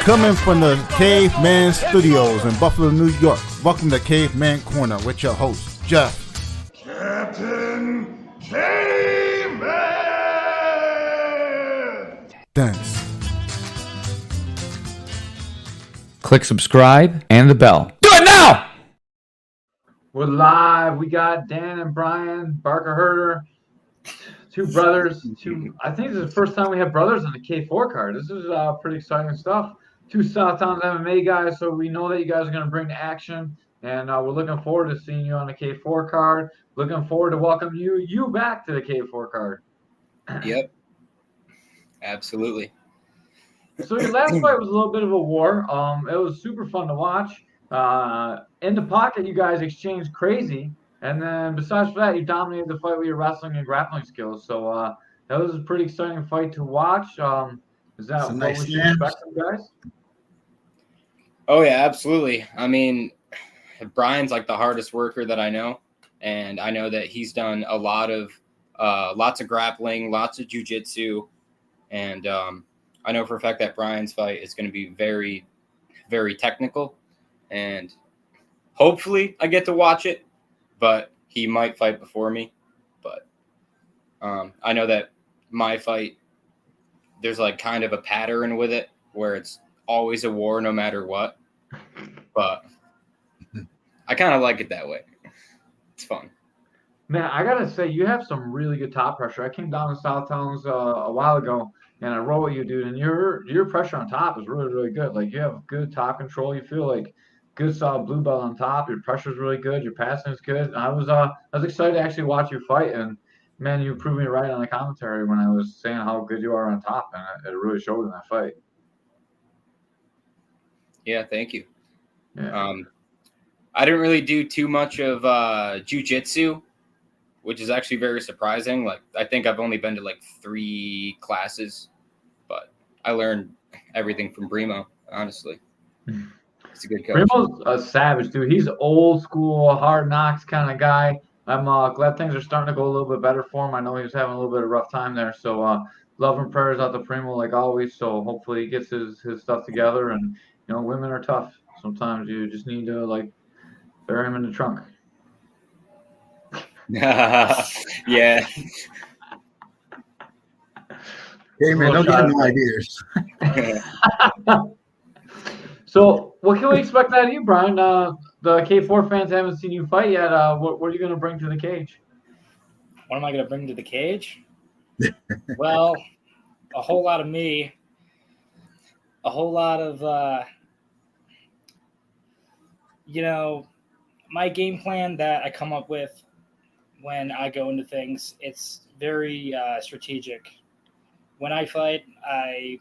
Coming from the Caveman Studios in Buffalo, New York. Welcome to Caveman Corner with your host, Jeff. Captain Caveman! Thanks. Click subscribe and the bell. Do it now! We're live. We got Dan and Brian, Baker-Herter, two brothers. I think this is the first time we have brothers on the K4 card. This is pretty exciting stuff. Two Southtown MMA guys, so we know that you guys are going to bring the action, and we're looking forward to seeing you on the K4 card. Looking forward to welcome you back to the K4 card. Yep, absolutely. So your last fight was a little bit of a war. It was super fun to watch. In the pocket, you guys exchanged crazy, and then besides that, you dominated the fight with your wrestling and grappling skills. So that was a pretty exciting fight to watch. Is that what we should expect from you guys? Oh yeah, absolutely. I mean, Brian's like the hardest worker that I know, and I know that he's done a lot of lots of grappling, lots of jiu-jitsu, and I know for a fact that Brian's fight is going to be very, very technical, and hopefully I get to watch it, but he might fight before me. But I know that my fight, there's like kind of a pattern with it where it's always a war no matter what, but I kind of like it that way. It's fun. Man, I gotta say, you have some really good top pressure. I came down to Southtowns a while ago, and I rode with you, dude, and your pressure on top is really, really good. Like, you have good top control. You feel like good solid blue belt on top. Your pressure's really good. Your passing is good. And I was excited to actually watch you fight, and man, you proved me right on the commentary when I was saying how good you are on top, and it really showed in that fight. Yeah, thank you. Yeah. I didn't really do too much of jiu-jitsu, which is actually very surprising. Like, I think I've only been to like 3 classes, but I learned everything from Brimo, honestly. He's a good coach. Brimo's a savage, dude. He's old school, hard knocks kind of guy. I'm glad things are starting to go a little bit better for him. I know he was having a little bit of a rough time there. So love and prayers out to Primo like always. So hopefully he gets his stuff together. And, you know, women are tough. Sometimes you just need to, like, bury him in the trunk. Yeah. Hey, man, don't get no ideas. So what can we expect out of you, Brian? The K4 fans haven't seen you fight yet. What are you going to bring to the cage? What am I going to bring to the cage? Well, a whole lot of me. A whole lot of, my game plan that I come up with when I go into things. It's very strategic. When I fight, I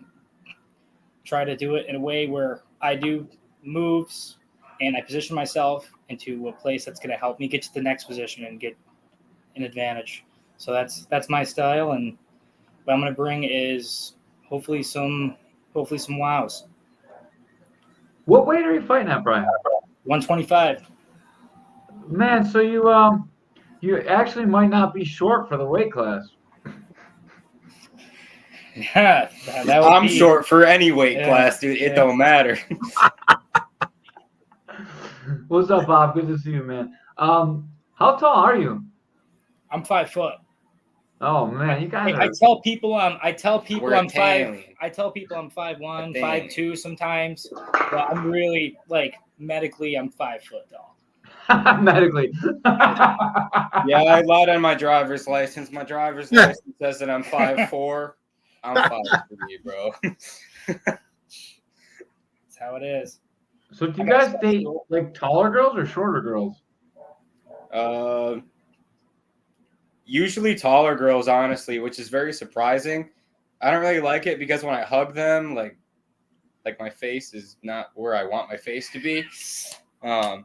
try to do it in a way where I do moves and I position myself into a place that's going to help me get to the next position and get an advantage. So that's my style, and what I'm going to bring is hopefully some wows. What weight are you fighting at, Brian? 125. Man, so you actually might not be short for the weight class. Yeah, I'm short for any weight class, dude. It don't matter. What's up, Bob? Good to see you, man. How tall are you? I'm 5 foot. Oh man, you guys. I tell people I'm 5. Italian. I tell people I'm 5'1", 5'2" sometimes, but I'm really, like, medically I'm 5 foot tall. Medically. Yeah, I lied on my driver's license. My driver's license says that I'm 5'4". I'm 5'3", bro. That's how it is. So do you guys date like taller girls or shorter girls? Usually taller girls, honestly, which is very surprising. I don't really like it because when I hug them, like my face is not where I want my face to be. Isn't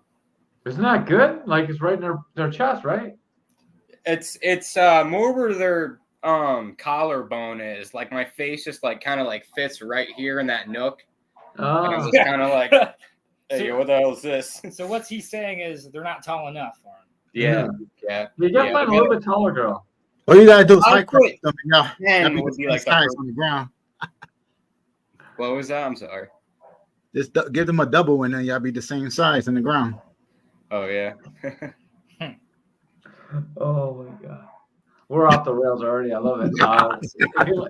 that good? Like, it's right in their chest, right? It's more where their collarbone is. Like, my face just like kind of like fits right here in that nook. And I'm just kind of like, hey, what the hell is this? So what's he saying is they're not tall enough for him. Yeah. You gotta find a little bit taller girl. All you gotta do is high crop Ten would be like the on the ground. What was that? I'm sorry. Just give them a double, and then y'all be the same size in the ground. Oh yeah. Oh my god. We're off the rails already. I love it.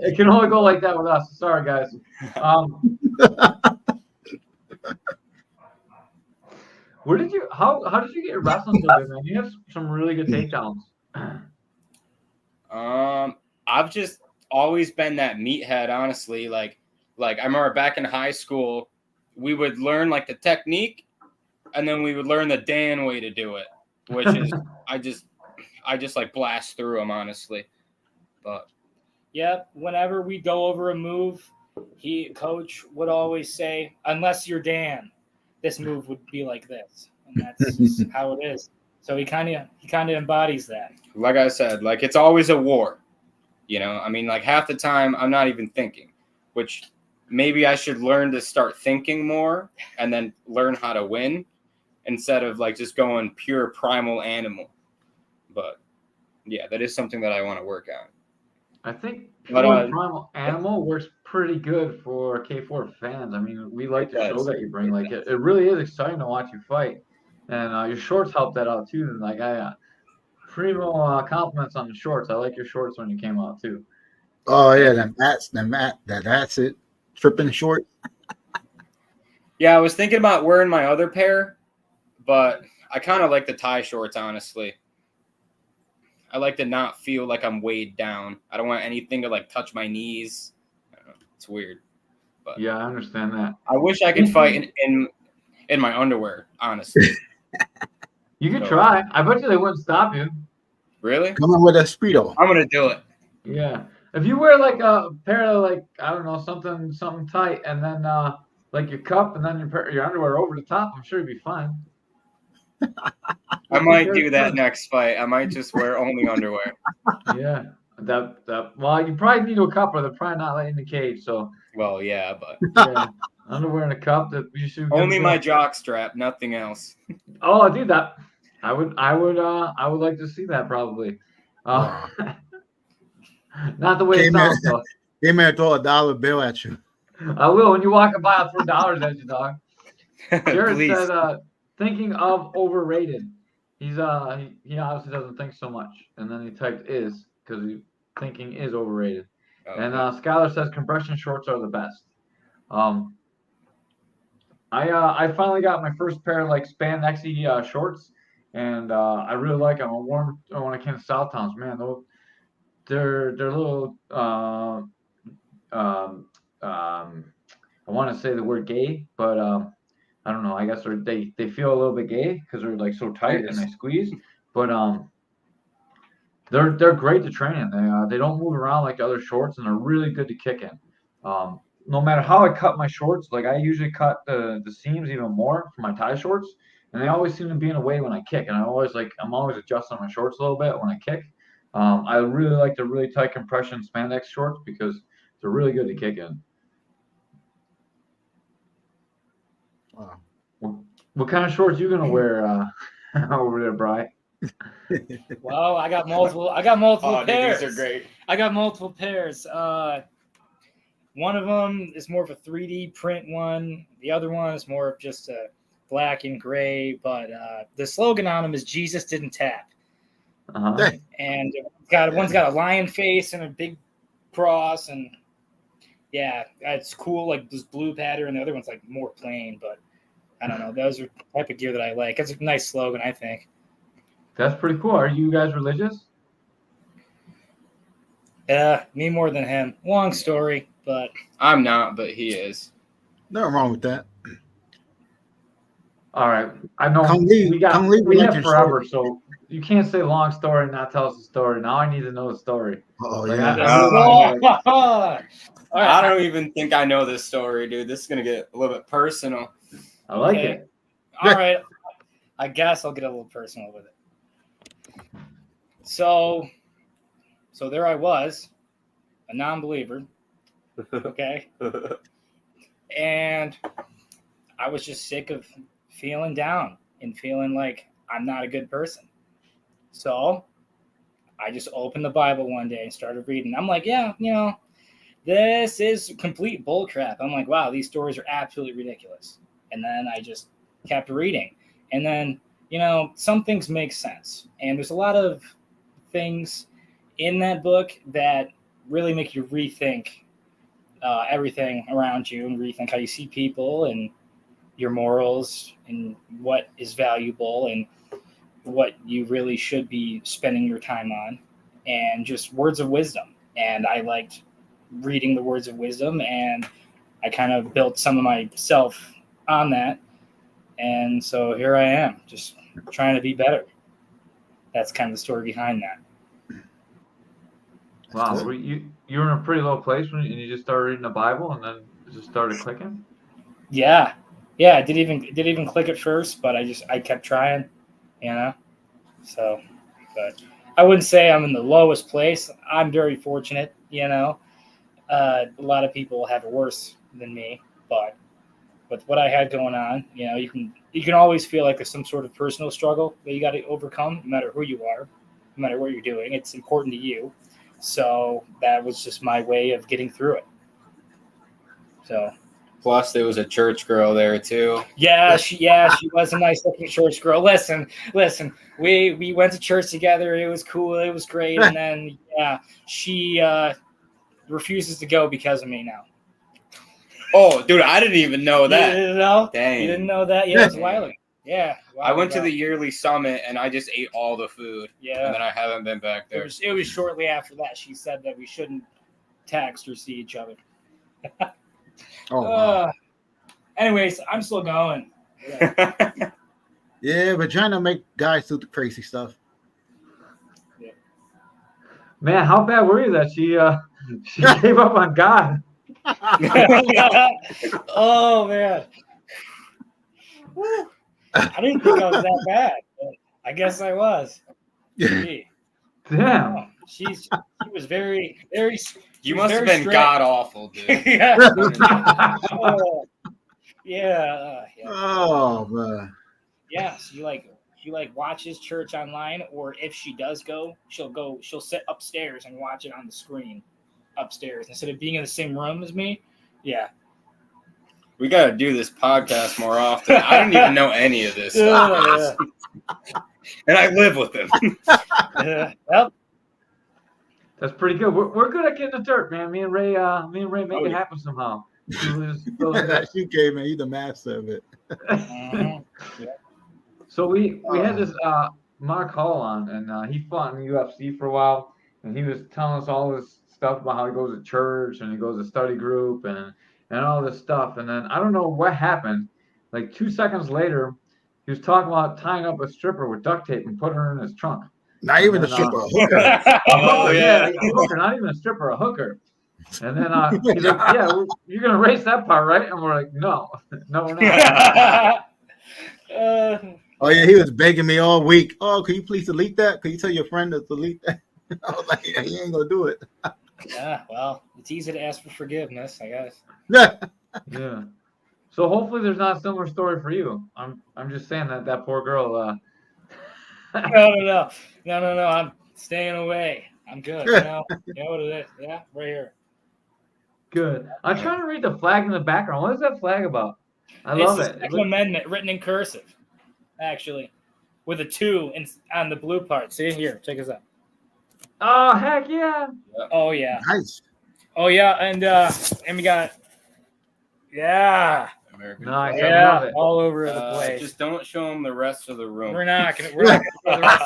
It can only go like that with us. Sorry, guys. How did you get your wrestling so good, man? You have some really good takedowns. I've just always been that meathead, honestly. Like I remember back in high school, we would learn like the technique, and then we would learn the Dan way to do it, which is I just like blast through them, honestly. But yeah, whenever we go over a move, coach would always say, "Unless you're Dan, this move would be like this," and that's just how it is. So he kind of embodies that. like I said, like it's always a war. You know, I mean, like half the time I'm not even thinking, which maybe I should learn to start thinking more and then learn how to win instead of like just going pure primal animal. But yeah, that is something that I want to work on. I think pure primal animal works pretty good for K4 fans. I mean, we like the show that you bring. Like it really is exciting to watch you fight, and your shorts help that out too. And like primo compliments on the shorts. I like your shorts when you came out too. Oh yeah, that's it. Tripping short. Yeah, I was thinking about wearing my other pair, but I kind of like the tie shorts, honestly. I like to not feel like I'm weighed down. I don't want anything to like touch my knees. I don't know. It's weird. But yeah, I understand that. I wish I could fight in my underwear, honestly. You could try. I bet you they wouldn't stop you. Really? Come on with a Speedo. I'm gonna do it. Yeah. If you wear like a pair of like I don't know something tight and then like your cup and then your underwear over the top, I'm sure you'd be fine. I might do that next fight. I might just wear only underwear. Yeah. Well, you probably need a cup or they're probably not letting in the cage. So. Well, yeah, but yeah, underwear and a cup that you should. Only my jock strap, nothing else. Oh, I do that. I would like to see that probably. Not the way it sounds though. They may throw a dollar bill at you. I will when you walk by. I'll throw dollars at you, dog. Jared said, "Thinking of overrated." He's he obviously doesn't think so much, and then he typed "is" because thinking is overrated. Okay. And Skylar says compression shorts are the best. I finally got my first pair of like spandexy shorts, and I really like them. I wore them when I came to South Towns. Man, they're little. I want to say the word gay, but I don't know. I guess they feel a little bit gay because they're like so tight and they squeeze. But they're great to train in. They don't move around like other shorts, and they're really good to kick in. No matter how I cut my shorts, like I usually cut the seams even more for my tie shorts, and they always seem to be in a way when I kick. And I'm always adjusting my shorts a little bit when I kick. I really like the really tight compression spandex shorts because they're really good to kick in. Wow. What kind of shorts you gonna wear over there, Bri? Well, I got multiple pairs. Dude, these are great. I got multiple pairs. One of them is more of a 3D print one. The other one is more of just a black and gray. But the slogan on them is "Jesus didn't tap." Uh-huh. And one's got a lion face and a big cross, and yeah, it's cool. Like this blue pattern, and the other one's like more plain. But I don't know. Those are the type of gear that I like. It's a nice slogan, I think. That's pretty cool. Are you guys religious? Me more than him. Long story, but I'm not, but he is. Nothing wrong with that. All right. I know we have forever, so you can't say long story and not tell us the story. Now I need to know the story. Oh, like, yeah. I don't even think I know this story, dude. This is going to get a little bit personal. I like it. All right. I guess I'll get a little personal with it. So there I was, a non-believer, okay? And I was just sick of feeling down and feeling like I'm not a good person. So I just opened the Bible one day and started reading. I'm like, yeah, this is complete bullcrap. I'm like, wow, these stories are absolutely ridiculous. And then I just kept reading. And then, some things make sense. And there's a lot of things in that book that really make you rethink everything around you and rethink how you see people and your morals and what is valuable and what you really should be spending your time on, and just words of wisdom. And I liked reading the words of wisdom, and I kind of built some of myself on that. And so here I am, just trying to be better. That's kind of the story behind that. Wow, were you were in a pretty low place when you just started reading the Bible, and then it just started clicking? Yeah. I didn't even click at first, but I kept trying, So, but I wouldn't say I'm in the lowest place. I'm very fortunate, A lot of people have it worse than me, but with what I had going on, you can always feel like there's some sort of personal struggle that you got to overcome, no matter who you are, no matter what you're doing. It's important to you. So that was just my way of getting through it. So. Plus, there was a church girl there too. Yeah, she was a nice looking church girl. Listen. We went to church together. It was cool. It was great. And then she refuses to go because of me now. Oh, dude, I didn't even know that. You didn't know? Dang. You didn't know that? Yeah, it was a while ago. Yeah. I went to the yearly summit and I just ate all the food. Yeah. And then I haven't been back there. It was shortly after that she said that we shouldn't text or see each other. Oh, wow. Anyways, I'm still going. Yeah, but trying to make guys do the crazy stuff. Yeah. Man, how bad were you that she gave up on God? Oh man. I didn't think I was that bad, but I guess I was. Gee. Damn. Oh, she was very, very. You must have been god awful, dude. Yeah. Yeah. Oh man. Yeah. She watches church online, or if she does go, she'll sit upstairs and watch it on the screen upstairs instead of being in the same room as me. Yeah. We got to do this podcast more often. I didn't even know any of this stuff. And I live with him. Well, that's pretty good. We're good at getting the dirt, man. Me and Ray make it happen somehow. You came, man. You're the master of it. So we had this Mark Hall on, and he fought in the UFC for a while, and he was telling us all this stuff about how he goes to church and he goes to study group and all this stuff. And then I don't know what happened. Like 2 seconds later, he was talking about tying up a stripper with duct tape and putting her in his trunk. Not even a stripper, a hooker. A hooker, yeah, a hooker, not even a stripper, a hooker. And then he's like, yeah, you're going to erase that part, right? And we're like, no, we're not. Oh, yeah, he was begging me all week. Oh, can you please delete that? Can you tell your friend to delete that? I was like, yeah, he ain't going to do it. Yeah, well, it's easy to ask for forgiveness, I guess. Yeah. So hopefully there's not a similar story for you. I'm just saying that poor girl. No. I'm staying away. I'm good. You know what it is. Yeah, right here. Good. I'm trying to read the flag in the background. What is that flag about? I love it. It's an amendment written in cursive, actually, with a 2 on the blue part. See here, check this out. Oh heck yeah! Oh yeah. Nice. Oh yeah, and we got American nice. flag. I love it. all over the place. Just don't show them the rest of the room. We're not gonna show the rest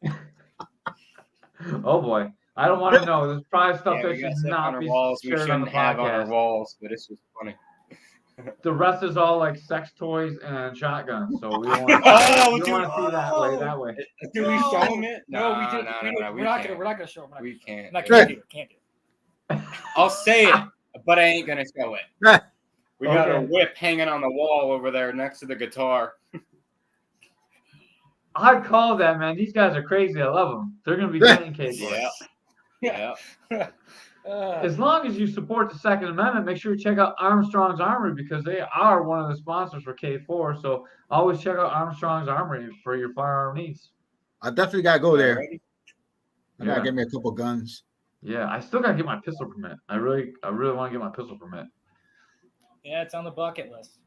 of Oh boy, I don't want to know. There's probably stuff that we got should stuff on not our be walls we shared on shouldn't the have on our podcast. walls, but it's just funny. The rest is all like sex toys and shotguns. So we don't want to see that way. Do we show them it? No, we did. No, We're not gonna show them. We can't. Can't do it. I'll say it, but I ain't gonna show it. We got a Okay. whip hanging on the wall over there next to the guitar. I call that, man. These guys are crazy. I love them. They're gonna be getting capable. Yeah. As long as you support the Second Amendment, make sure you check out Armstrong's Armory because they are one of the sponsors for K4. So always check out Armstrong's Armory for your firearm needs. I definitely got to go there. Alrighty. I got to get me a couple guns. Yeah, I still gotta get my pistol permit. I really want to get my pistol permit. Yeah, it's on the bucket list.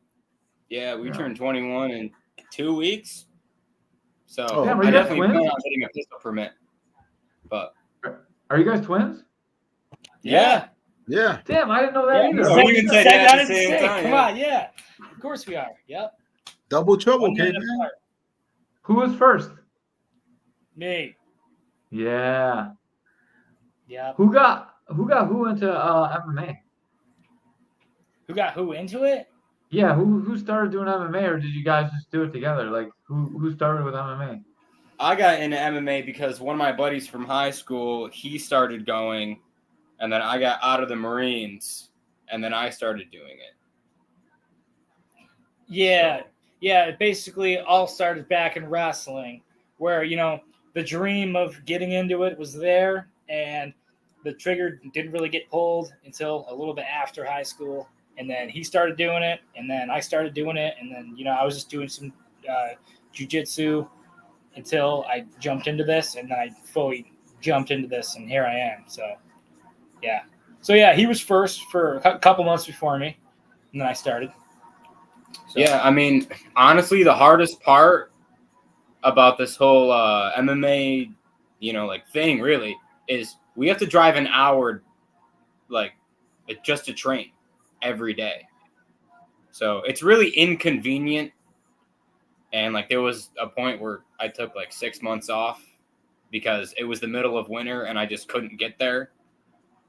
Yeah, we Yeah. turned 21 in 2 weeks. So Oh, Damn, are I you guys definitely twins? plan on getting a pistol permit. But Are you guys twins? yeah. yeah. Damn, I didn't know that Yeah, either. Oh, you even said said yeah that at the in same sync. time, Come yeah. on, yeah. Of course we are. Yep. Double trouble, 1 minute Caveman. apart. Who was first? Me. Yeah. Yep. Who got who into MMA? Who got who into it? Yeah, who started doing MMA, or did you guys just do it together? Like who started with MMA? I got into MMA because one of my buddies from high school, he started going, and then I got out of the Marines, and then I started doing it. Yeah. Yeah, it basically all started back in wrestling, where, the dream of getting into it was there, and the trigger didn't really get pulled until a little bit after high school. And then he started doing it, and then I started doing it, and then, I was just doing some jiu-jitsu until I jumped into this, and then I fully jumped into this, and here I am. So, yeah. So, yeah, he was first for a couple months before me, and then I started. So. Yeah, I mean, honestly, the hardest part about this whole MMA, thing really is we have to drive an hour, just to train every day. So it's really inconvenient. And there was a point where I took 6 months off because it was the middle of winter and I just couldn't get there.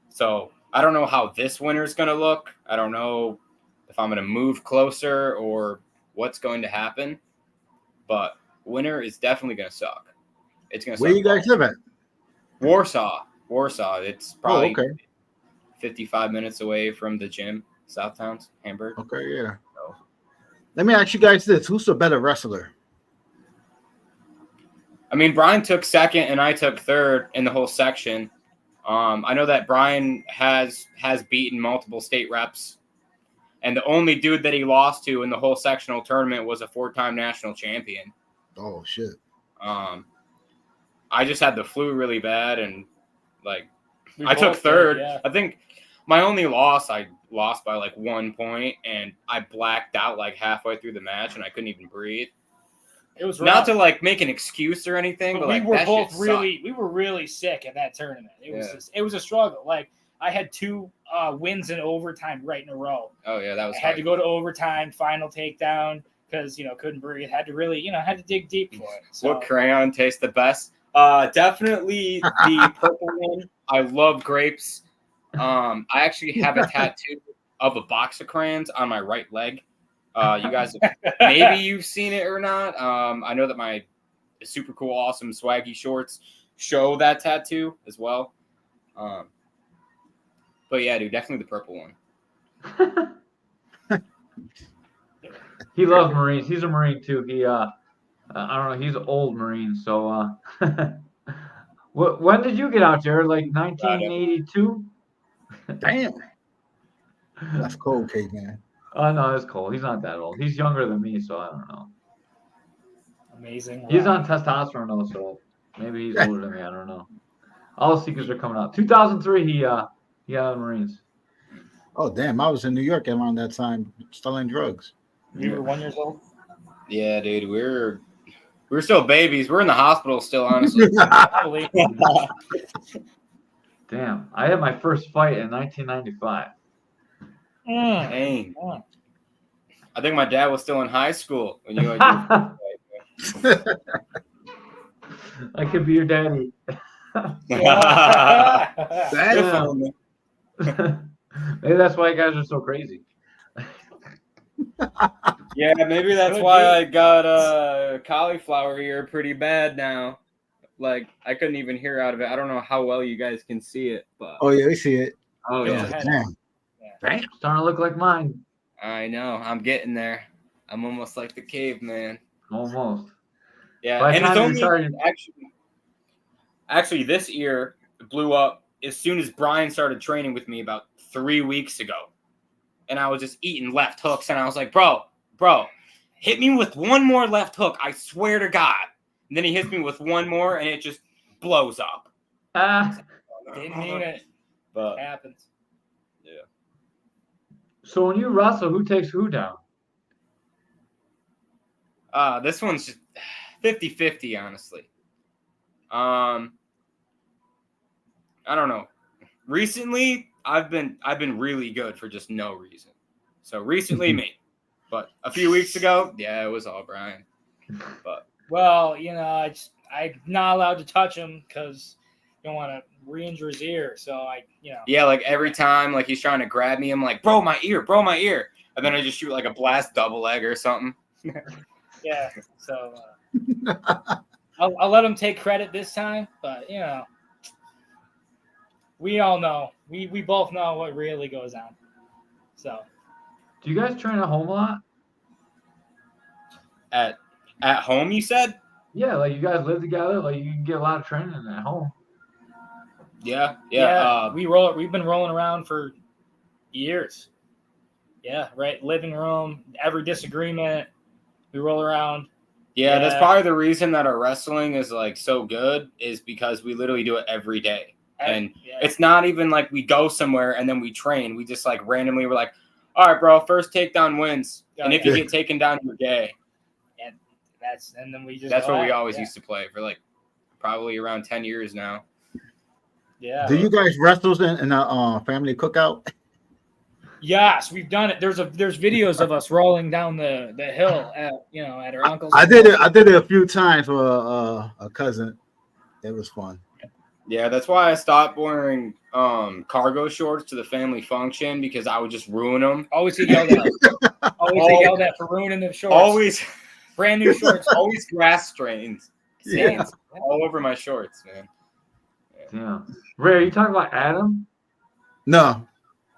So I don't know how this winter is going to look. I don't know if I'm going to move closer or what's going to happen. But winter is definitely going to suck. It's going to suck. Where you guys live at? Warsaw. It's probably okay. 55 minutes away from the gym, South Towns, Hamburg. Okay, yeah. Let me ask you guys this: who's the better wrestler? I mean, Brian took second and I took third in the whole section. I know that Brian has beaten multiple state reps, and the only dude that he lost to in the whole sectional tournament was a 4-time national champion. Oh shit! I just had the flu really bad, and We I took both third. did, yeah. I think my only loss, I lost by 1 point, and I blacked out halfway through the match, and I couldn't even breathe. It was Not rough. to make an excuse or anything, but we were that both shit we were really sick in that tournament. It was a struggle. I had 2 wins in overtime right in a row. Oh yeah, that was. I had to go to overtime, final takedown because couldn't breathe. Had to really had to dig deep for it. So. What crayon tastes the best? Definitely the purple one. I love grapes. I actually have a tattoo of a box of crayons on my right leg. You guys, maybe you've seen it or not. I know that my super cool, awesome, swaggy shorts show that tattoo as well. But yeah, dude, definitely the purple one. He loves Marines. He's a Marine too. He I don't know. He's an old Marine. So when did you get out, Jared? 1982? Damn, that's cold, Caveman. Oh no, that's cool. He's not that old. He's younger than me, so I don't know. Amazing. He's on testosterone though, so maybe he's older than me. I don't know. All the secrets are coming out. 2003, he got out of the Marines. Oh damn, I was in New York around that time, selling drugs. You were 1 year old. Yeah, dude, we're still babies. We're in the hospital still, honestly. Probably. Damn, I had my first fight in 1995. Dang. I think my dad was still in high school when you had your first fight. I could be your daddy. Damn. Maybe that's why you guys are so crazy. Yeah, maybe that's why I got cauliflower ear pretty bad now. I couldn't even hear out of it. I don't know how well you guys can see it, but Oh yeah, we see it. oh Yeah. yeah, Damn. Damn, starting to look like mine. I know. I'm getting there. I'm almost like the caveman. Almost. Yeah, By the and it's time you only started- actually this ear blew up as soon as Brian started training with me about 3 weeks ago, and I was just eating left hooks, and I was like, bro, hit me with one more left hook, I swear to God. And then he hits me with one more, and it just blows up. Didn't mean it. But Happens. So when you wrestle, who takes who down? this one's just 50-50, honestly. I don't know. Recently, I've been really good for just no reason. So recently, me. But a few weeks ago, yeah, it was all Brian. But Well, I'm not allowed to touch him because you don't want to re-injure his ear. So yeah, like every time, like he's trying to grab me, I'm like, bro, my ear, and then I just shoot like a blast double leg or something. Yeah. So I'll let him take credit this time, but we all know. We both know what really goes on. So. Do you guys train at home a lot? At home, you said? Yeah, like you guys live together, like you can get a lot of training at home. Yeah. We've been rolling around for years. Yeah, right. Living room, every disagreement, we roll around. Yeah, that's probably the reason that our wrestling is like so good is because we literally do it every day. And it's not even like we go somewhere and then we train. We just like randomly we're like, all right, bro, first takedown wins. And if you get taken down, you're gay. And then we just that's what we always used to play for like probably around 10 years now. Yeah. Do you guys wrestle in a family cookout? Yes, we've done it. There's videos of us rolling down the hill at our uncle's. I did it a few times for a cousin. It was fun. Yeah, that's why I stopped wearing cargo shorts to the family function because I would just ruin them. Always get yelled at. Always get yelled at for ruining the shorts. Always brand new shorts. Always grass stains all over my shorts, man. Yeah. Ray, are you talking about Adam? No.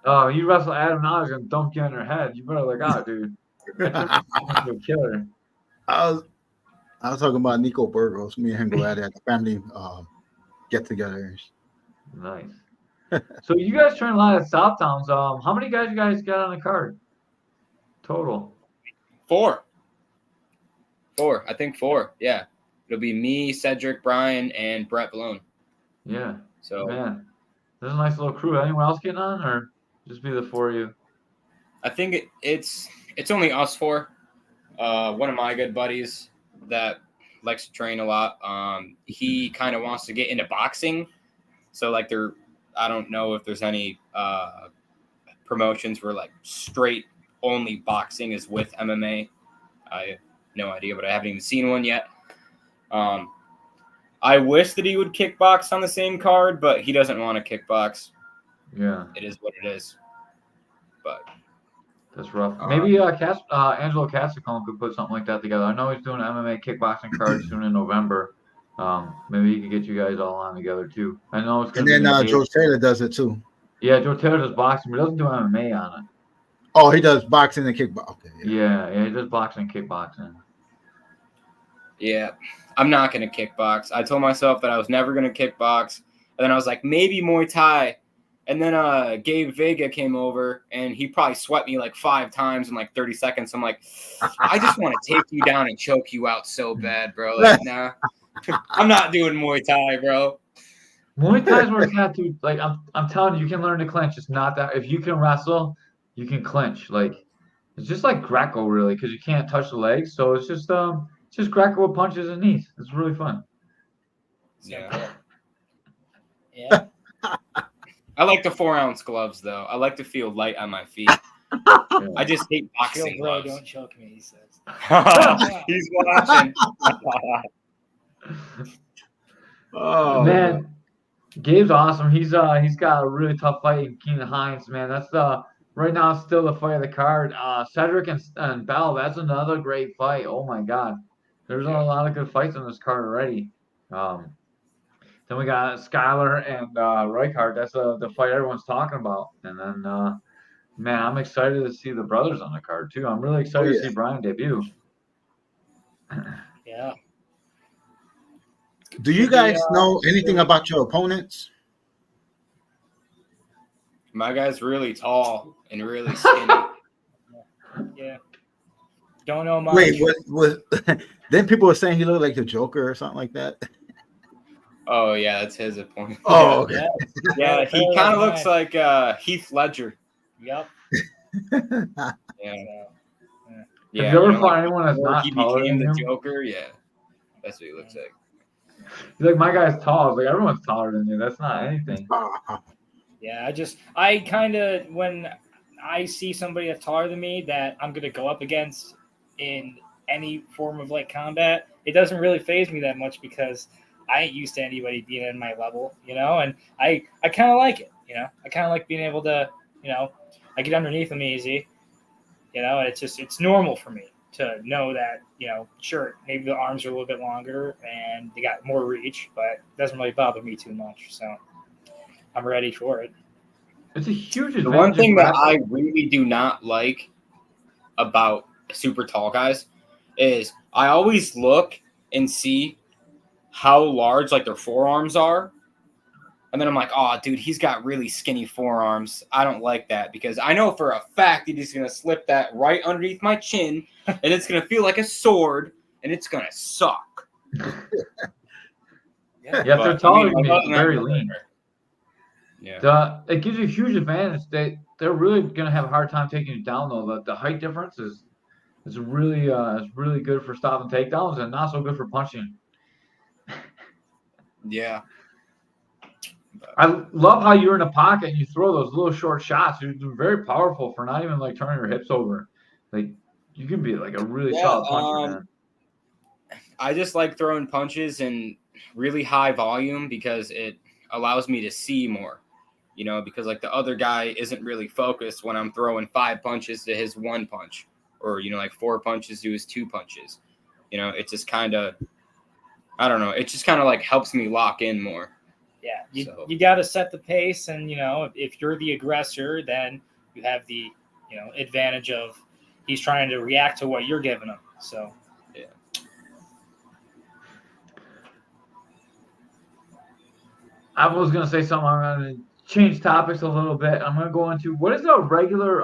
Oh, you wrestle Adam now, he's gonna dump you on your head. You better look out, dude. You're a killer. I was talking about Nico Burgos. Me and him go at it at the family get-togethers. Nice. So you guys train a lot at South Towns. How many guys you guys got on the card? Total. 4. I think 4. Yeah. It'll be me, Cedric, Brian, and Brett Blown. Yeah. So man, there's a nice little crew. Anyone else getting on, or just be the 4 of you? I think it's only us 4. One of my good buddies that likes to train a lot. He kind of wants to get into boxing. So like I don't know if there's any promotions where like straight only boxing is with MMA. I have no idea, but I haven't even seen one yet. I wish that he would kickbox on the same card, but he doesn't want to kickbox. Yeah. It is what it is. But that's rough. Maybe Angelo Casacone could put something like that together. I know he's doing an MMA kickboxing card soon in November. Maybe he could get you guys all on together too. I know it's going to be. And then Joe Taylor does it too. Yeah, Joe Taylor does boxing, but he doesn't do MMA on it. Oh, he does boxing and kickboxing. Okay, yeah, he does boxing and kickboxing. Yeah, I'm not going to kickbox. I told myself that I was never going to kickbox. And then I was like, maybe Muay Thai. And then Gabe Vega came over, and he probably swept me like 5 times in like 30 seconds. I'm like, I just want to take you down and choke you out so bad, bro. Like, nah, I'm not doing Muay Thai, bro. Muay Thai is where it's not too, like, I'm telling you, you can learn to clinch. It's not that. If you can wrestle, you can clinch. Like, it's just like Greco, really, because you can't touch the legs. So it's just Greco with punches and knees. It's really fun. Yeah. Yeah. I like the 4-ounce gloves, though. I like to feel light on my feet. I just hate boxing bro, gloves. don't choke me, he says. He's watching. Oh man, Gabe's awesome. He's got a really tough fight in Keenan Hines, man. That's right now still the fight of the card. Cedric and Bell, that's another great fight. Oh my God, there's a lot of good fights on this card already. Then we got Skyler and Reichard. That's the fight everyone's talking about. And then, man, I'm excited to see the brothers on the card too. I'm really excited to see Brian debut. Yeah. Do you guys know anything about your opponents? My guy's really tall and really skinny. Yeah. Don't know much. Wait, what then people were saying he looked like the Joker or something like that? Oh yeah, that's his opponent. Oh, okay. Yeah, he kind of looks like Heath Ledger. Yep. Yeah. So, Yeah. Have you ever know, fought anyone that's before not he taller became than the you? Joker? Yeah, that's what he looks like. He's like, my guy's tall. It's like, everyone's taller than you. That's not anything. yeah, I kind of, when I see somebody that's taller than me that I'm gonna go up against in any form of like combat, it doesn't really faze me that much because I ain't used to anybody being in my level, and I kind of like it, I kind of like being able to, I get underneath them easy, and it's normal for me to know that, sure, maybe the arms are a little bit longer and they got more reach, but it doesn't really bother me too much, so I'm ready for it. It's a huge The advantage. one thing that grappling. I really do not like about super tall guys is I always look and see how large like their forearms are. And then I'm like, oh, dude, he's got really skinny forearms. I don't like that because I know for a fact he's going to slip that right underneath my chin and it's going to feel like a sword and it's going to suck. Yeah, if they're taller than me, it's very lean. Yeah. It gives you a huge advantage. They're really going to have a hard time taking you down, though. The height difference is really good for stopping takedowns and not so good for punching. Yeah. I love how you're in a pocket and you throw those little short shots. You're very powerful for not even like turning your hips over. Like you can be like a really solid puncher, man. I just like throwing punches in really high volume because it allows me to see more. Because like the other guy isn't really focused when I'm throwing 5 punches to his 1 punch, or like 4 punches to his 2 punches. It just kind of, I don't know. It just kind of like helps me lock in more. Yeah, you got to set the pace, and if you're the aggressor, then you have the advantage of he's trying to react to what you're giving him. So yeah. I was gonna say something. I'm gonna change topics a little bit. I'm gonna go into what's a regular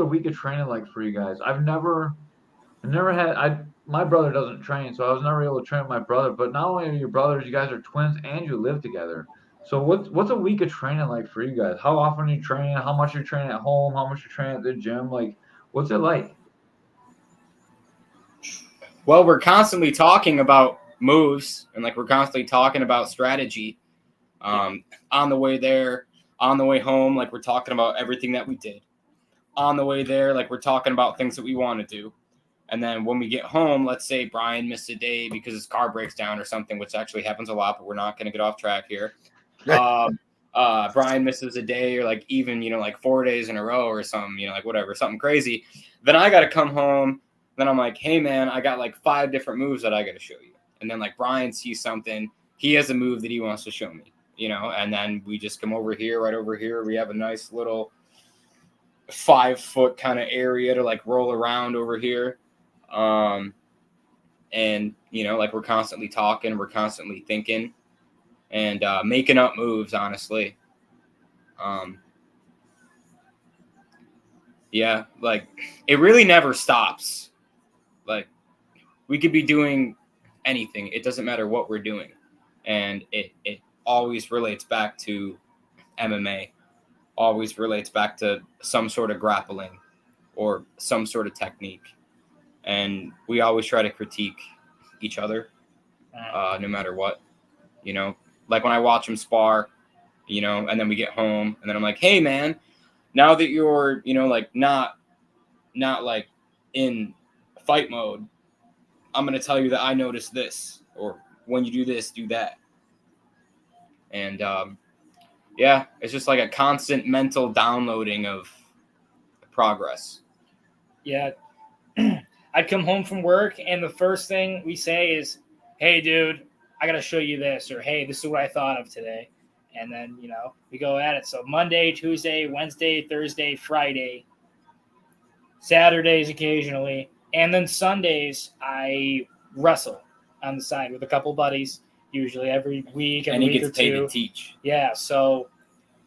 week of training like for you guys? I've never had my brother doesn't train, so I was never able to train with my brother. But not only are you brothers, you guys are twins and you live together. So what's a week of training like for you guys? How often you train? How much you train at home? How much you train at the gym? Like, what's it like? Well, we're constantly talking about moves and like we're constantly talking about strategy. On the way there, on the way home, like we're talking about everything that we did. On the way there, like we're talking about things that we want to do. And then when we get home, let's say Brian missed a day because his car breaks down or something, which actually happens a lot, but we're not going to get off track here. Brian misses a day or like even, like 4 days in a row or something, like whatever, something crazy. Then I got to come home. Then I'm like, hey, man, I got like 5 different moves that I got to show you. And then like Brian sees something. He has a move that he wants to show me, and then we just come over here, right over here. We have a nice little 5-foot kind of area to like roll around over here. And like we're constantly talking, we're constantly thinking and making up moves, honestly. Yeah, like it really never stops. Like we could be doing anything. It doesn't matter what we're doing. And it always relates back to MMA, always relates back to some sort of grappling or some sort of technique. And we always try to critique each other, no matter what, like when I watch him spar, and then we get home and then I'm like, hey man, now that you're, like not like in fight mode, I'm going to tell you that I noticed this, or when you do this, do that. And, yeah, it's just like a constant mental downloading of progress. Yeah. I'd come home from work and the first thing we say is, hey, dude, I got to show you this, or hey, this is what I thought of today. And then, we go at it. So Monday, Tuesday, Wednesday, Thursday, Friday, Saturdays occasionally. And then Sundays, I wrestle on the side with a couple buddies, usually every week, and he gets paid to teach. Yeah. So,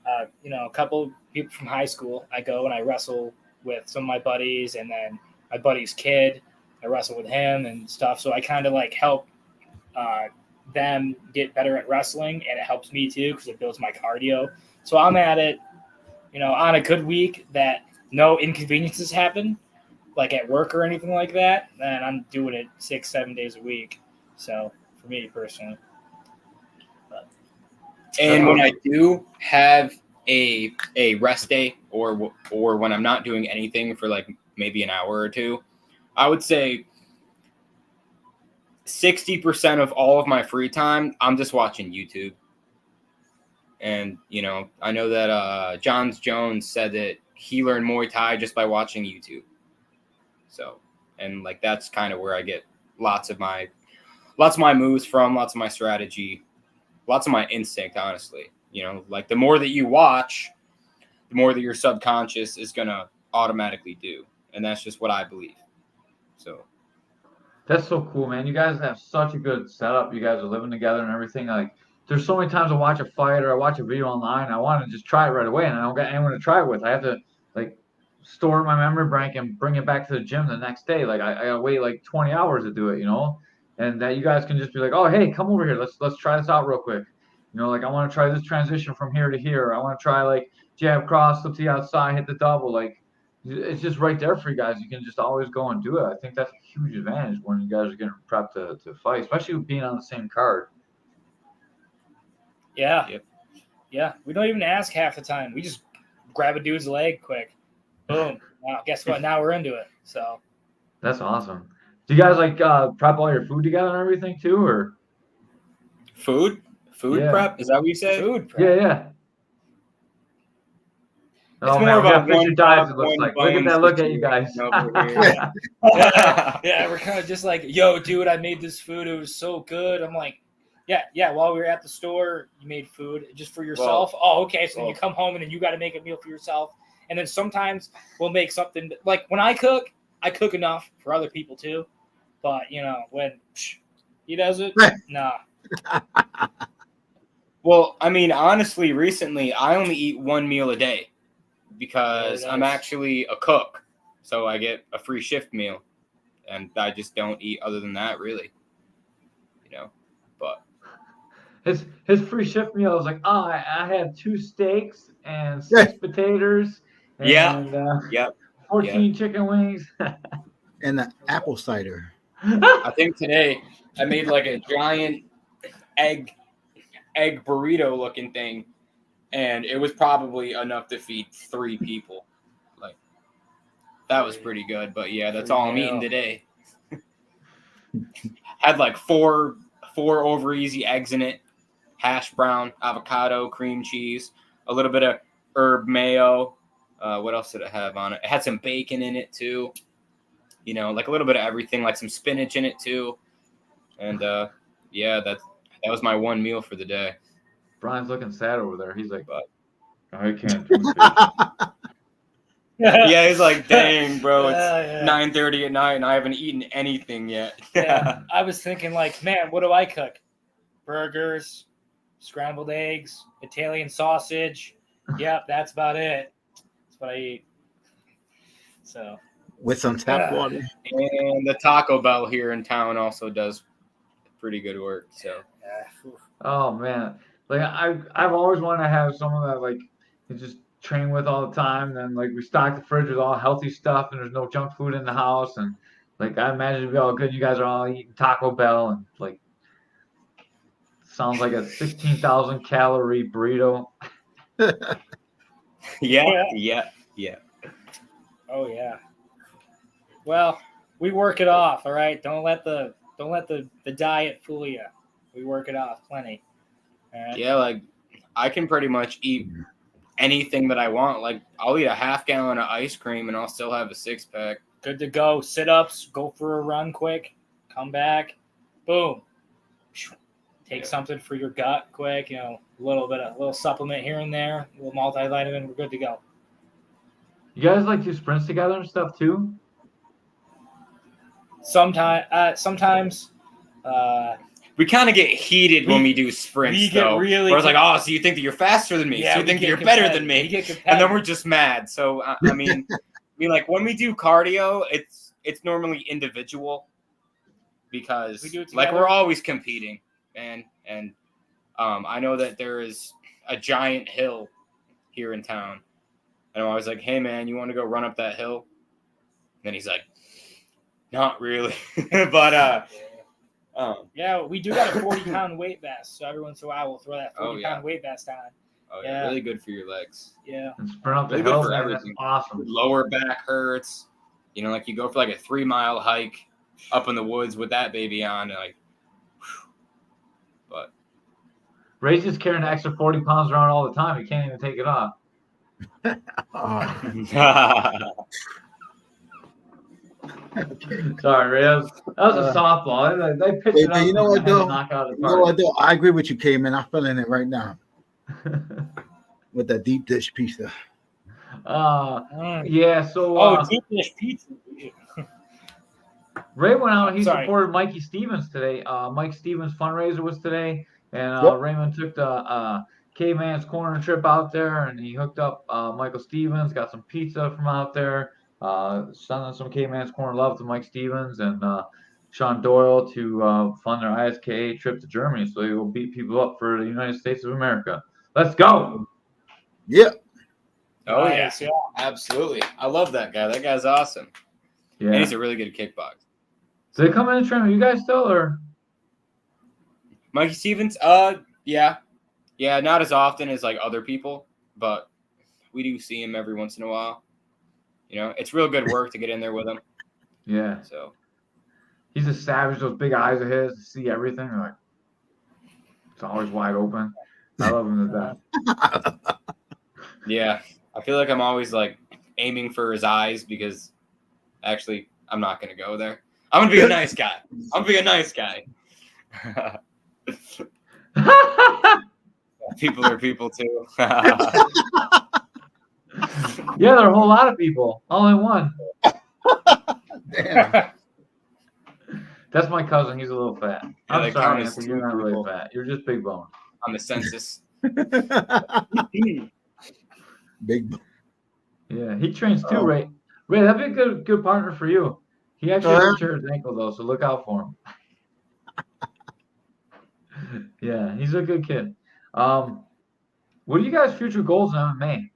a couple people from high school, I go and I wrestle with some of my buddies, and then my buddy's kid, I wrestle with him and stuff. So I kind of like help them get better at wrestling, and it helps me too because it builds my cardio. So I'm at it, on a good week that no inconveniences happen, like at work or anything like that, then I'm doing it 6-7 days a week. So for me personally. And when I do have a rest day or when I'm not doing anything for like maybe an hour or two, I would say 60% of all of my free time, I'm just watching YouTube. And, I know that John Jones said that he learned Muay Thai just by watching YouTube. So, and like that's kind of where I get lots of my moves from, lots of my strategy, lots of my instinct, honestly. Like the more that you watch, the more that your subconscious is going to automatically do. And that's just what I believe. So That's so cool, man. You guys have such a good setup. You guys are living together and everything. Like, there's so many times I watch a fight or I watch a video online. I want to just try it right away, and I don't got anyone to try it with. I have to like store my memory bank and bring it back to the gym the next day. Like, I gotta wait like 20 hours to do it, And that you guys can just be like, oh, hey, come over here. Let's try this out real quick. Like I want to try this transition from here to here. I want to try like jab cross, flip to the outside, hit the double. Like, it's just right there for you guys. You can just always go and do it. I think that's a huge advantage when you guys are getting prepped to fight, especially with being on the same card. Yeah. Yep. Yeah. We don't even ask half the time. We just grab a dude's leg quick. Boom. Wow. Guess what? Now we're into it. So That's awesome. Do you guys like prep all your food together and everything too, or food Yeah. prep? Is that what you said? food prep. yeah? It's Oh more man, of we a gotta fix your one diets. cup, It looks one like. Look at bone that. Look at you guys. situation over here. Yeah, we're kind of just like, yo, dude, I made this food. It was so good. I'm like, yeah. While we were at the store, you made food just for yourself. Okay. So then you come home and then you got to make a meal for yourself. And then sometimes we'll make something like when I cook enough for other people too. But when he does it, nah. Well, I mean, honestly, recently I only eat one meal a day because Very I'm nice. actually a cook. So I get a free shift meal and I just don't eat other than that, really. But His free shift meal is like, I had 2 steaks and 6 potatoes and Yep. 14 chicken wings. And the apple cider. I think today I made like a giant egg burrito looking thing, and it was probably enough to feed 3 people. Like that was pretty good, but yeah, that's all I'm eating today. Had like four over easy eggs in it, hash brown, avocado, cream cheese, a little bit of herb mayo. What else did it have on it? It had some bacon in it too. Like a little bit of everything, like some spinach in it too. And yeah, that was my one meal for the day. Brian's looking sad over there. He's like, But I can't do this. yeah, he's like, dang, bro, it's Yeah. 9:30 at night and I haven't eaten anything yet. Yeah. I was thinking like, man, what do I cook? Burgers, scrambled eggs, Italian sausage. Yep, that's about it. That's what I eat. So With some tap water. And the Taco Bell here in town also does pretty good work. So Oh man, like I've always wanted to have someone that like you just train with all the time. And then like we stock the fridge with all healthy stuff, and there's no junk food in the house. And like I imagine it'd be all good. You guys are all eating Taco Bell, and like sounds like a 16,000 calorie burrito. yeah. oh yeah. Well, we work it off, all right? Don't let the diet fool you. We work it off plenty. All right? Yeah, like I can pretty much eat anything that I want. Like I'll eat a half gallon of ice cream and I'll still have a 6-pack. Good to go. Sit-ups, go for a run quick, come back, boom. Take something for your gut quick, a little supplement here and there, a little multivitamin, we're good to go. You guys like do sprints together and stuff too? Sometimes We kind of get heated when we do sprints, we get though. really where it's like, oh, so you think that you're faster than me? Yeah, so you we think that get you're better than competitive. me? We get And then competitive. we're just mad. So I mean, like when we do cardio, it's normally individual because We do it like together. we're always competing. man. And I know that there is a giant hill here in town. And I was like, hey, man, you want to go run up that hill? And then he's like, not really. But yeah, we do got a 40-pound weight vest, so every once in a while we'll throw that 40-pound weight vest on. Oh, yeah, really good for your legs. Yeah. And sprint up the Really hill, good for man, everything. that's awesome. Lower back hurts. You know, like you go for like a 3-mile hike up in the woods with that baby on, like, whew. But Ray's just carrying an extra 40 pounds around all the time. He can't even take it off. Sorry, Ray. That was a softball. They pitched it up. You know what, though? Knock out of the You know what, though? I agree with you, Caveman. I'm feeling it right now with that deep dish pizza. Yeah. So deep dish pizza. Ray went out. He supported Mikey Stevens today. Mike Stevens fundraiser was today, and Raymond took the Caveman's Corner trip out there, and he hooked up Michael Stevens. Got some pizza from out there. Sending some Caveman's Corner love to Mike Stevens and Sean Doyle to fund their ISKA trip to Germany, so they will beat people up for the United States of America. Let's go! Yeah. Oh nice, yeah, absolutely. I love that guy. That guy's awesome. Yeah, and he's a really good kickboxer. So they come in and train with you guys still, or Mikey Stevens? Yeah, not as often as like other people, but we do see him every once in a while. You know, it's real good work to get in there with him. Yeah. So he's a savage. Those big eyes of his to see everything. Like it's always wide open. I love him to death. Yeah, I feel like I'm always like aiming for his eyes because actually I'm not gonna go there. I'm gonna be a nice guy. People are people too. Yeah, there are a whole lot of people, all in one. Damn. That's my cousin. He's a little fat. Yeah, I'm sorry, Anthony. You're not really fat. You're just big bone. On the census. Big bone. Yeah, he trains too, Ray. Ray, that'd be a good partner for you. He actually hurt his ankle though, so look out for him. Yeah, he's a good kid. What are you guys' future goals in MMA?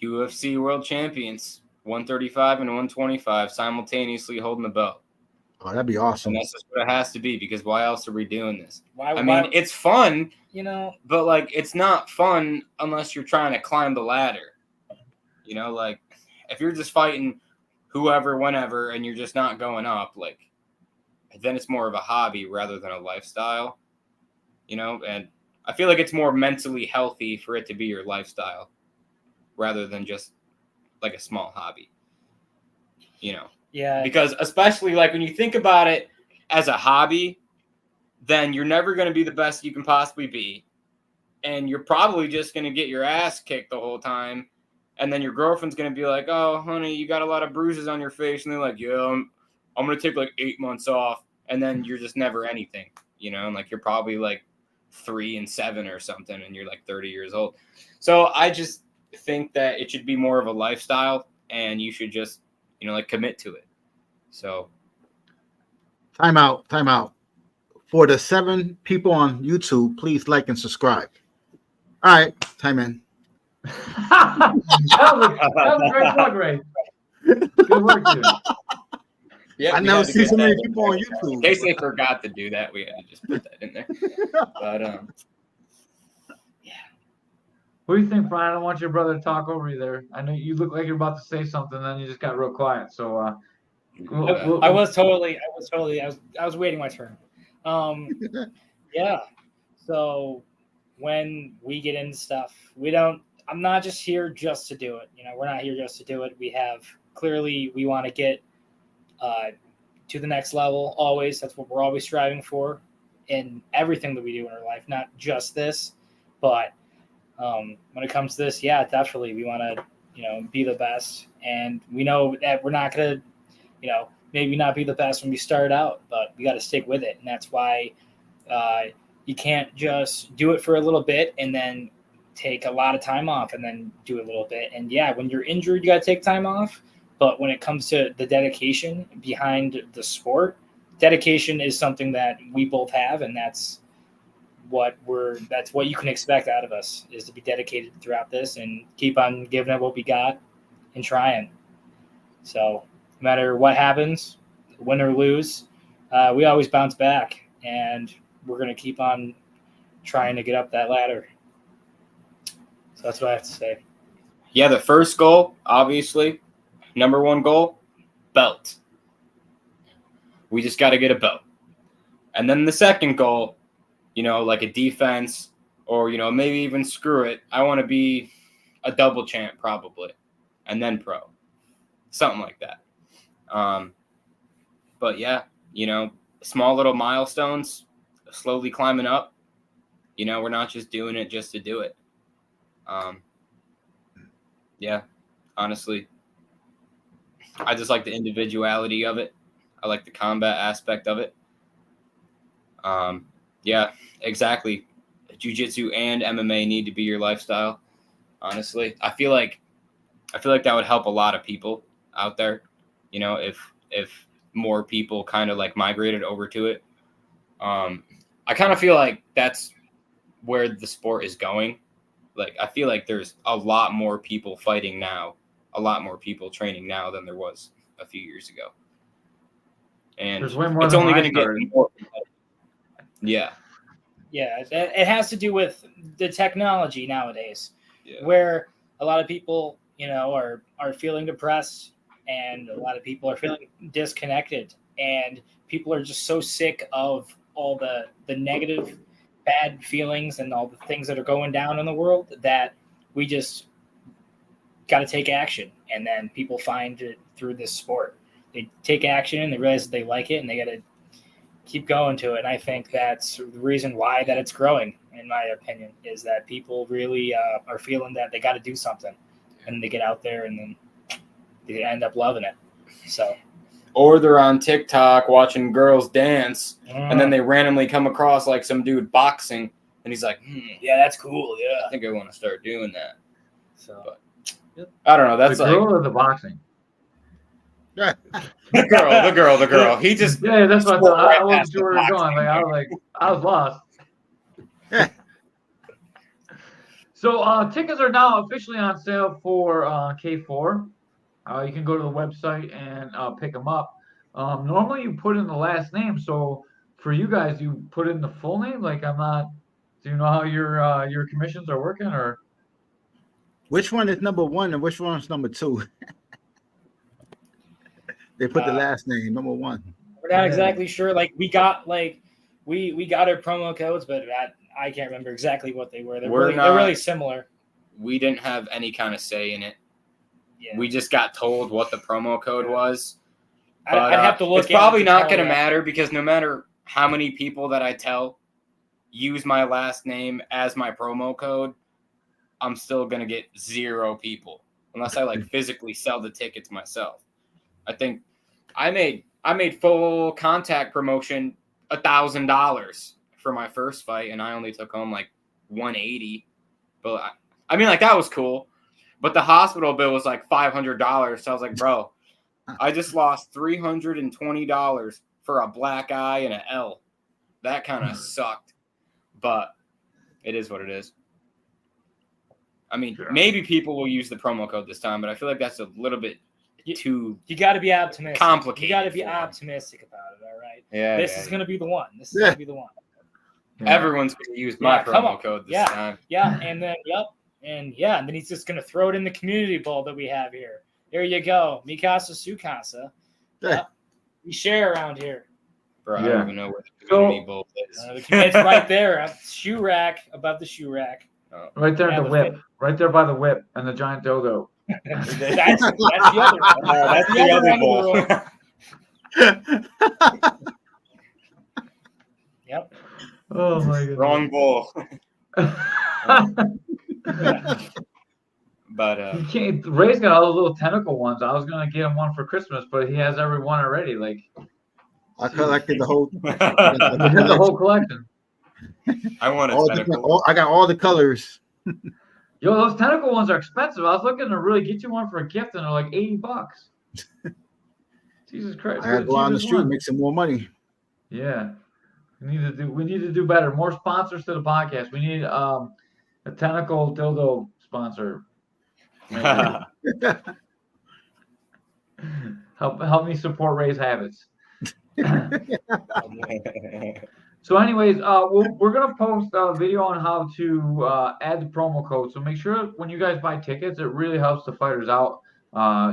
UFC world champions, 135 and 125, simultaneously holding the belt. Oh, that'd be awesome. And that's just what it has to be, because why else are we doing this? I mean, it's fun, you know, but like it's not fun unless you're trying to climb the ladder. You know, like if you're just fighting whoever, whenever, and you're just not going up, like then it's more of a hobby rather than a lifestyle. You know, and I feel like it's more mentally healthy for it to be your lifestyle rather than just like a small hobby, you know? Yeah. Because especially like when you think about it as a hobby, then you're never going to be the best you can possibly be. And you're probably just going to get your ass kicked the whole time. And then your girlfriend's going to be like, oh, honey, you got a lot of bruises on your face. And they're like, yeah, I'm going to take like 8 months off. And then you're just never anything, you know? And like, you're probably like 3 and 7 or something. And you're like 30 years old. So I just think that it should be more of a lifestyle, and you should just, you know, like commit to it. So time out. For the 7 people on YouTube, please like and subscribe. All right, time in. that was a great plug, Ray. Good work, dude. Yeah, I never see so many people on YouTube. In case they forgot to do that, we had to just put that in there. But yeah. What do you think, Brian? I don't want your brother to talk over you there. I know you look like you're about to say something, then you just got real quiet. So I was waiting my turn. Yeah. So when we get into stuff, I'm not just here just to do it. You know, we're not here just to do it. We want to get to the next level always. That's what we're always striving for in everything that we do in our life, not just this, but when it comes to this, yeah, definitely we want to, you know, be the best. And we know that we're not going to, you know, maybe not be the best when we start out, but we got to stick with it. And that's why you can't just do it for a little bit and then take a lot of time off and then do a little bit. And yeah, when you're injured, you got to take time off. But when it comes to the dedication behind the sport, dedication is something that we both have, and that's what you can expect out of us, is to be dedicated throughout this and keep on giving it what we got and trying. So no matter what happens, win or lose, we always bounce back, and we're going to keep on trying to get up that ladder. So that's what I have to say. Yeah, the first goal, obviously, number one goal, belt. We just got to get a belt. And then the second goal, like a defense or, maybe even screw it. I want to be a double champ probably, and then pro. Something like that. But yeah, small little milestones, slowly climbing up. We're not just doing it just to do it. Yeah, honestly, I just like the individuality of it. I like the combat aspect of it. Yeah, exactly. Jiu-jitsu and MMA need to be your lifestyle. Honestly, I feel like that would help a lot of people out there. If more people kind of like migrated over to it. I kind of feel like that's where the sport is going. Like, I feel like there's a lot more people fighting now, a lot more people training now than there was a few years ago. And There's way more it's than only when going I to get started. more. Yeah. Yeah, it has to do with the technology nowadays, Yeah. where a lot of people, are feeling depressed, and a lot of people are feeling disconnected, and people are just so sick of all the negative, bad feelings and all the things that are going down in the world that we just got to take action. And then people find it through this sport. They take action and they realize that they like it, and they got to keep going to it. And I think that's the reason why that it's growing, in my opinion, is that people really are feeling that they got to do something, and they get out there and then they end up loving it. So, Or they're on TikTok watching girls dance, and then they randomly come across like some dude boxing, and he's like, yeah, that's cool. Yeah. I think I want to start doing that. So, But I don't know. That's The like girl or the boxing? Yeah. the girl. He just Yeah, that's what I scrolled thought. right I wasn't past sure where the you're going. boxing. I was lost. Yeah. So tickets are now officially on sale for K4. You can go to the website and pick them up. Normally you put in the last name. So for you guys, you put in the full name. Like, I'm not. Do you know how your commissions are working, or? Which one is number one and which one is number two? They put the last name, number one. we're not exactly sure. Like, we got we got our promo codes, but I can't remember exactly what they were. They're really similar. We didn't have any kind of say in it. Yeah. We just got told what the promo code was. I'd have to look. It's probably not tell going to you. matter, because no matter how many people that I tell use my last name as my promo code, I'm still going to get 0 people unless I like physically sell the tickets myself. I think I made full contact promotion $1,000 for my first fight, and I only took home like $180. But I mean, like, that was cool. But the hospital bill was like $500. So I was like, bro, I just lost $320 for a black eye and an L. That kind of sucked. But it is what it is. I mean, maybe people will use the promo code this time, but I feel like that's a little bit too You got to be optimistic. complicated. You got to be for them. optimistic about it. All right. Yeah. This is going to be the one. This is going to be the one. Everyone's going to use my Yeah, come promo on. code this Yeah. time. Yeah, and then and then he's just gonna throw it in the community bowl that we have here. There you go, Mikasa Sukasa. Yeah. We share around here. Bro, I Yeah. don't even know where the community bowl is. It's right there, shoe rack above the shoe rack. Right there Yeah, in the whip. Right there by the whip and the giant dildo. That's the other one. That's the other end of the bowl. room. Yep. Oh my god. Wrong bowl. But He can't. Ray's got all those little tentacle ones. I was gonna get him one for Christmas, but he has every one already. Like, I collected the whole. he has the whole collection. I want a all tentacle. I got all the colors. Yo, those tentacle ones are expensive. I was looking to really get you one for a gift, and they're like $80. Jesus Christ! I gotta go out on the Cheapest street, one. make some more money. Yeah. We need to do better. More sponsors to the podcast. We need a tentacle dildo sponsor. Maybe. help me support Ray's habits. So anyways, we're gonna post a video on how to add the promo code. So make sure when you guys buy tickets, it really helps the fighters out.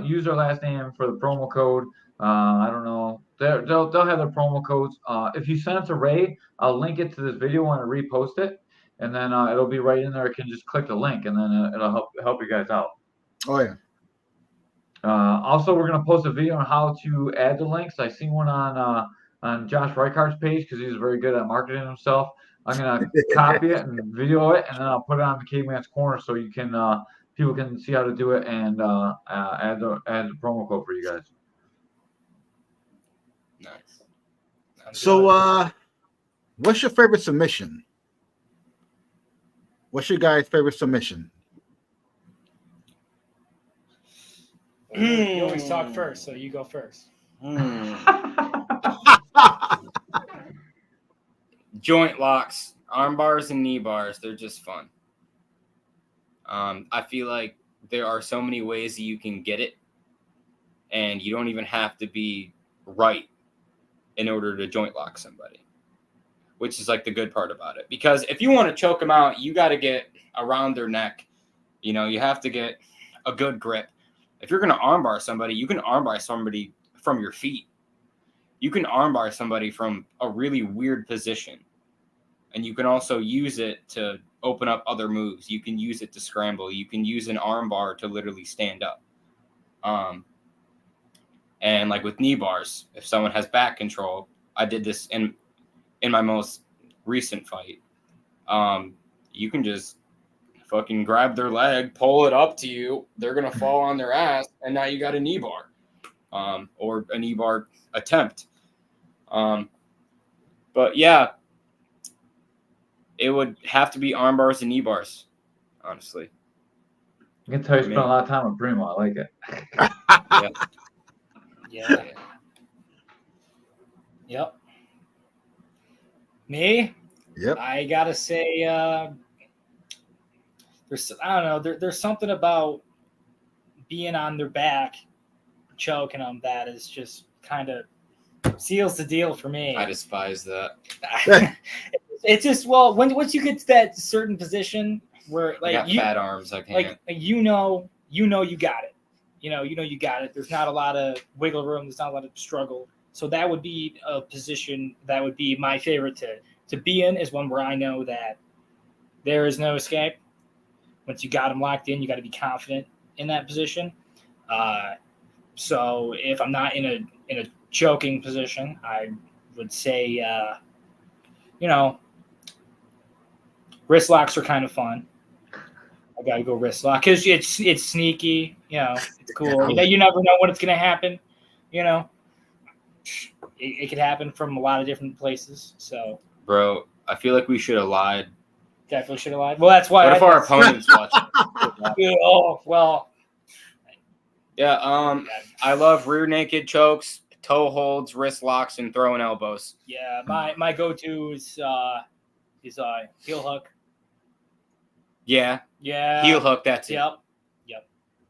Use our last name for the promo code. I don't know. They'll have their promo codes. If you send it to Ray, I'll link it to this video and repost it, and then it'll be right in there. You can just click the link, and then it'll help you guys out. Oh yeah. Also, we're gonna post a video on how to add the links. I seen one on Josh Reichardt's page because he's very good at marketing himself. I'm gonna copy it and video it, and then I'll put it on the Caveman's Corner so you can people can see how to do it and add the promo code for you guys. Nice. So, what's your favorite submission? What's your guys' favorite submission? You always talk first, so you go first. Joint locks, arm bars, and knee bars. They're just fun. I feel like there are so many ways that you can get it, and you don't even have to be right in order to joint lock somebody, which is like the good part about it. Because if you want to choke them out, you got to get around their neck. You know, you have to get a good grip. If you're going to armbar somebody, you can armbar somebody from your feet. You can armbar somebody from a really weird position. And you can also use it to open up other moves. You can use it to scramble. You can use an armbar to literally stand up. And like with knee bars, if someone has back control, I did this in my most recent fight. You can just fucking grab their leg, pull it up to you. They're going to fall on their ass. And now you got a knee bar, or a knee bar attempt. But yeah, it would have to be arm bars and knee bars, honestly. I can tell you spent a lot of time with Primo. I like it. Yeah. Yep. Me? Yep. I gotta say, there's I don't know. There's something about being on their back, choking them, that is just kind of seals the deal for me. I despise that. It's just, well, once you get to that certain position where like I got fat arms, I can't. like you know you got it. You know you got it. There's not a lot of wiggle room. There's not a lot of struggle. So that would be a position that would be my favorite to be in, is one where I know that there is no escape. Once you got them locked in, you got to be confident in that position. So if I'm not in a choking position, I would say, wrist locks are kind of fun. I got to go wrist lock because it's sneaky. It's cool. You never know when it's going to happen. It could happen from a lot of different places. So, bro, I feel like we should have lied. Definitely should have lied. Well, that's why. What if our opponents watch? Oh well. Yeah. I love rear naked chokes, toe holds, wrist locks, and throwing elbows. Yeah, my go-to is heel hook. Yeah. Yeah. Heel hook. That's it. Yep.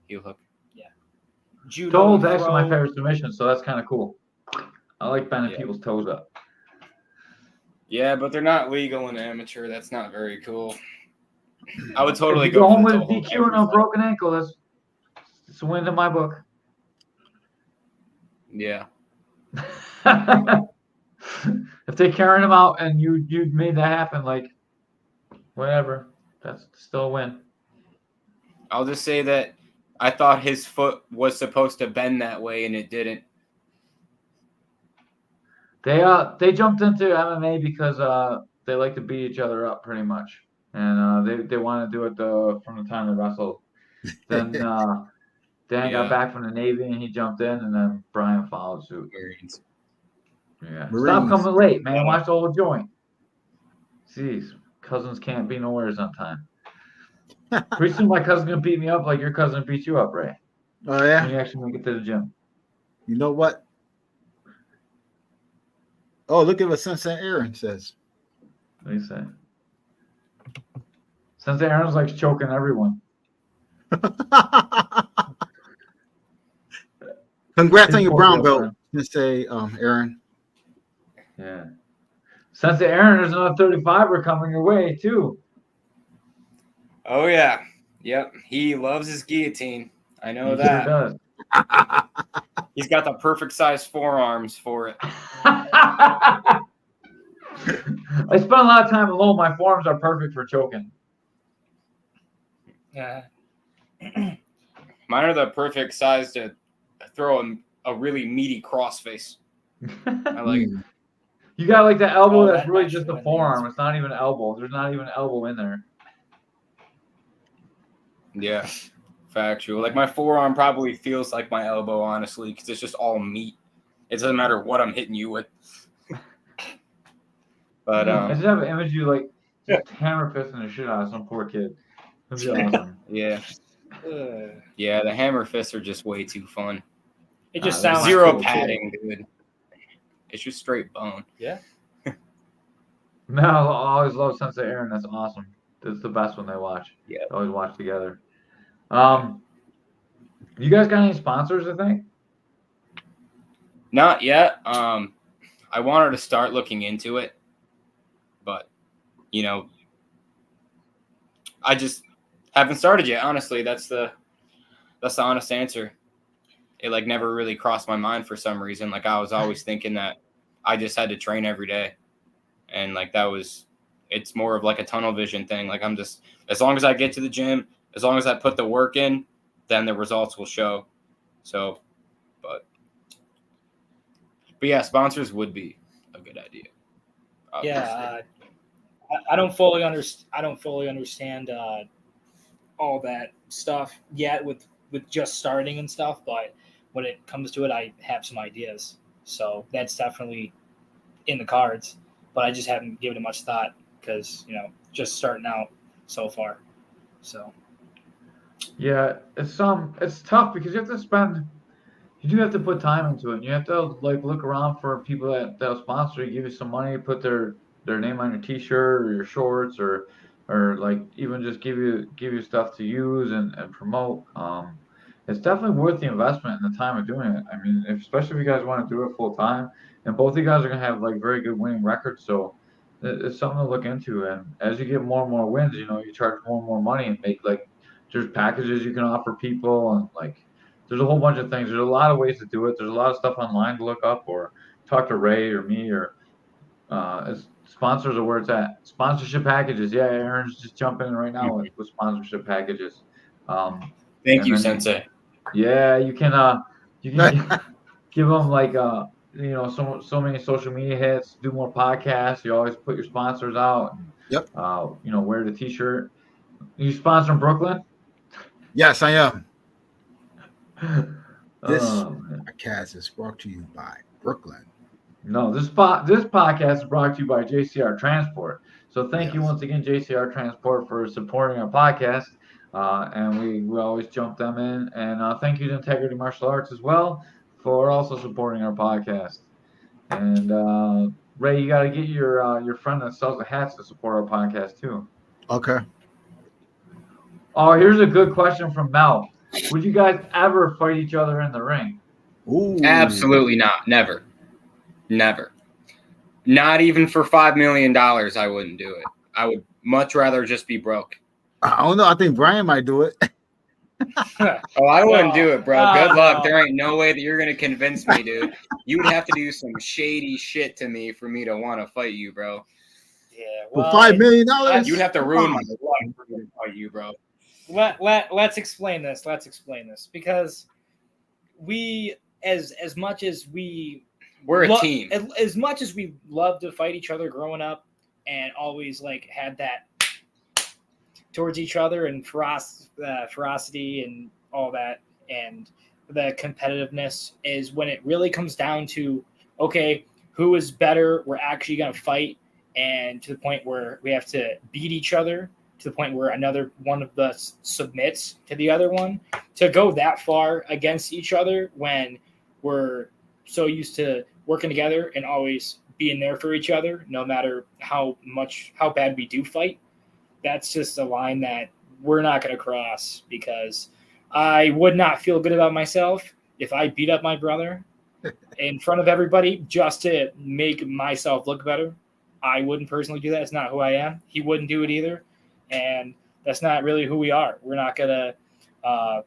Heel hook. Yeah. Judo Toe hold's actually throw. my favorite submission, so that's kind of cool. I like bending people's toes up. Yeah, but they're not legal in amateur. That's not very cool. I would totally If you go go home for with the a toe hold DQ and a every broken ankle. It's a win in my book. Yeah. If they're carrying him out and you made that happen, like whatever, that's still a win. I'll just say that I thought his foot was supposed to bend that way and it didn't. They jumped into MMA because they like to beat each other up pretty much, and they want to do it from the time they wrestled. Then Dan got back from the Navy and he jumped in, and then Brian followed suit. Marines. Yeah, Marines. stop coming late, man. Watch the whole joint. Jeez, cousins can't be nowheres on time. Pretty soon my cousin's gonna beat me up like your cousin beat you up, Ray. Oh yeah. When you actually make it to the gym. You know what? Oh, look at what Sensei Aaron says. What do you say? Since Aaron's like choking everyone. Congrats on His your poor brown belt, girlfriend. Sensei Aaron. Yeah. Since Aaron, there's another 35er coming your way too. Oh yeah, yep. He loves his guillotine. I know He that. sure does. He's got the perfect size forearms for it. I spend a lot of time alone. My forearms are perfect for choking. Yeah. Mine are the perfect size to throw a really meaty crossface. I like it. You got like the elbow Oh, that's that really matches just the with forearm. nails. It's not even elbow. There's not even elbow in there. Yeah, factual. Like my forearm probably feels like my elbow, honestly, because it's just all meat. It doesn't matter what I'm hitting you with. But I just have an image of you like just hammer fisting the shit out of some poor kid. That'd be awesome. yeah, yeah. The hammer fists are just way too fun. It just that's sounds Zero cool, too. padding, dude. It's just straight bone. Yeah. Man, I always love Sensei Aaron. That's awesome. That's the best one they watch. Yeah. They always watch together. You guys got any sponsors? I think. Not yet. I wanted to start looking into it, but you know, I just haven't started yet. Honestly, that's the honest answer. It like never really crossed my mind for some reason. Like I was always thinking that I just had to train every day, and like it's more of like a tunnel vision thing. Like I'm just, as long as I get to the gym, as long as I put the work in, then the results will show. So, but yeah, sponsors would be a good idea. Obviously. Yeah. I don't fully understand all that stuff yet with just starting and stuff, but when it comes to it, I have some ideas. So that's definitely in the cards, but I just haven't given it much thought because, just starting out so far. So Yeah, it's tough because you do have to put time into it. You have to like look around for people that'll sponsor you, give you some money, put their name on your T-shirt or your shorts, or like even just give you stuff to use and promote. It's definitely worth the investment and the time of doing it. I mean, especially if you guys want to do it full time, and both of you guys are gonna have like very good winning records, so it's something to look into. And as you get more and more wins, you charge more and more money and make like there's packages you can offer people and like. There's a whole bunch of things. There's a lot of ways to do it. There's a lot of stuff online to look up or talk to Ray or me or as sponsors are where it's at. Sponsorship packages. Yeah, Aaron's just jumping in right now with sponsorship packages. Thank you, Sensei. Yeah, you can give them like so many social media hits, do more podcasts. You always put your sponsors out. Yep. Wear the T-shirt. You sponsor in Brooklyn? Yes, I am. This Man. podcast is brought to you by Brooklyn. No, this podcast is brought to you by JCR Transport. So thank you Yes. once again, JCR Transport, for supporting our podcast. And we always jump them in. And thank you to Integrity Martial Arts as well for also supporting our podcast. And Ray, you got to get your friend that sells the hats to support our podcast too. Okay. Oh, here's a good question from Mel. Would you guys ever fight each other in the ring? Ooh. Absolutely not. Never. Not even for $5 million, I wouldn't do it. I would much rather just be broke. I don't know. I think Brian might do it. Oh, I wouldn't do it, bro. Good luck. no. There ain't no way that you're going to convince me, dude. You would have to do some shady shit to me for me to want to fight you, bro. yeah, For well, $5 million? You'd have to ruin my life for me to fight you, bro. let's explain this. Let's explain this because we, as much as We're a team. As much as we loved to fight each other growing up, and always like had that towards each other and ferocity and all that, and the competitiveness is when it really comes down to, okay, who is better? We're actually gonna fight, and to the point where we have to beat each other, to the point where another one of us submits to the other one. To go that far against each other when we're so used to working together and always being there for each other, no matter how bad we do fight. That's just a line that we're not going to cross, because I would not feel good about myself if I beat up my brother in front of everybody just to make myself look better. I wouldn't personally do that. It's not who I am. He wouldn't do it either. And that's not really who we are. We're not going to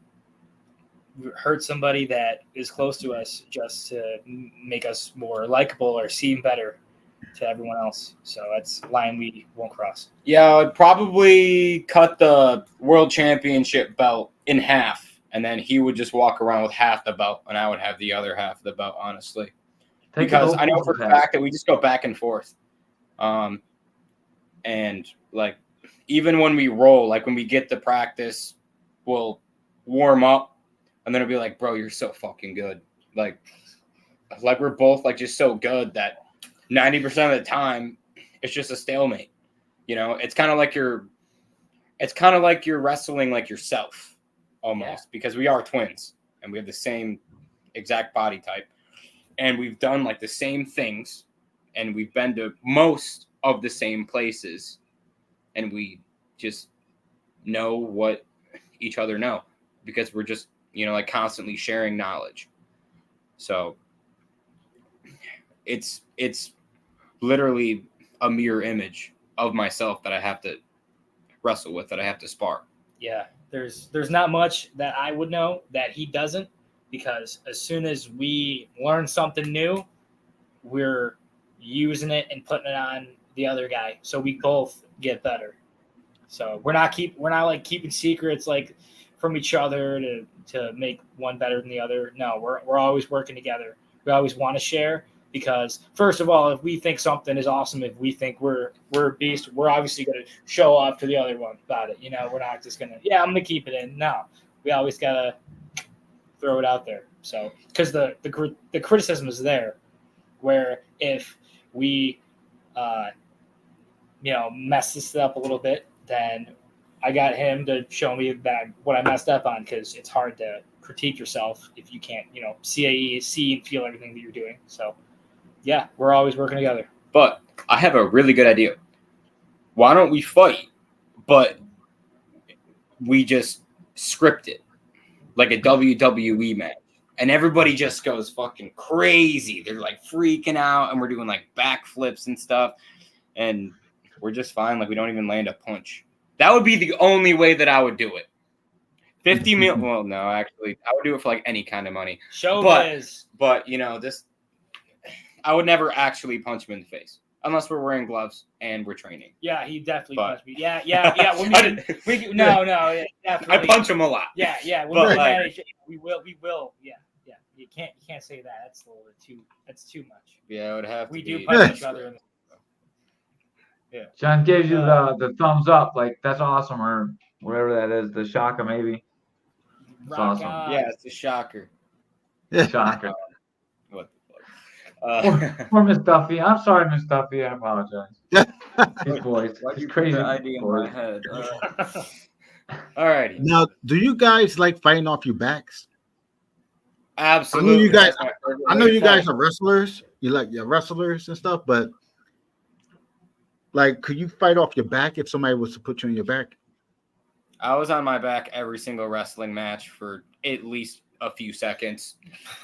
hurt somebody that is close to us just to make us more likable or seem better to everyone else. So that's a line we won't cross. Yeah, I'd probably cut the world championship belt in half, and then he would just walk around with half the belt, and I would have the other half of the belt, honestly. Because I know for a fact that we just go back and forth. And like, even when we roll, like when we get to practice, we'll warm up, and then it'll be like, bro, you're so fucking good. Like we're both like just so good that 90% of the time it's just a stalemate. You know, it's kind of like you're wrestling like yourself almost, because we are twins and we have the same exact body type, and we've done like the same things, and we've been to most of the same places, and we just know what each other know because we're just, you know, like constantly sharing knowledge. So it's literally a mirror image of myself that I have to wrestle with, that I have to spar. Yeah, there's not much that I would know that he doesn't, because as soon as we learn something new, we're using it and putting it on the other guy, so we both get better. So we're not like keeping secrets like from each other to make one better than the other. No, we're always working together. We always want to share, because first of all, if we think something is awesome, if we think we're a beast, we're obviously going to show off to the other one about it. You know, we're not just going to, I'm going to keep it in. No, we always got to throw it out there. So, because the criticism is there, where if we, mess this up a little bit, then I got him to show me that what I messed up on, because it's hard to critique yourself if you can't, see and feel everything that you're doing. So, yeah, we're always working together. But I have a really good idea. Why don't we fight, but we just script it like a WWE match, and everybody just goes fucking crazy. They're like freaking out, and we're doing like backflips and stuff, and we're just fine. Like we don't even land a punch. That would be the only way that I would do it. 50 mil. Well, no, actually, I would do it for like any kind of money. Showbiz. But I would never actually punch him in the face unless we're wearing gloves and we're training. Yeah, he definitely punched me. Yeah. Definitely. I punch him a lot. Yeah. We will. Yeah. You can't say that. That's a little bit too. That's too much. Yeah, it would have. We do punch each other. Yeah. John gives you the thumbs up, like that's awesome, or whatever that is, the shaka maybe. It's awesome. Yeah, it's a shocker. Shocker. What the fuck? Poor Miss Duffy. I'm sorry, Miss Duffy. I apologize. His voice. Why'd It's you crazy. put the idea in my head? All righty. Now, do you guys like fighting off your backs? Absolutely. I know you guys are wrestlers. You like your wrestlers and stuff, but like, could you fight off your back if somebody was to put you on your back? I was on my back every single wrestling match for at least a few seconds.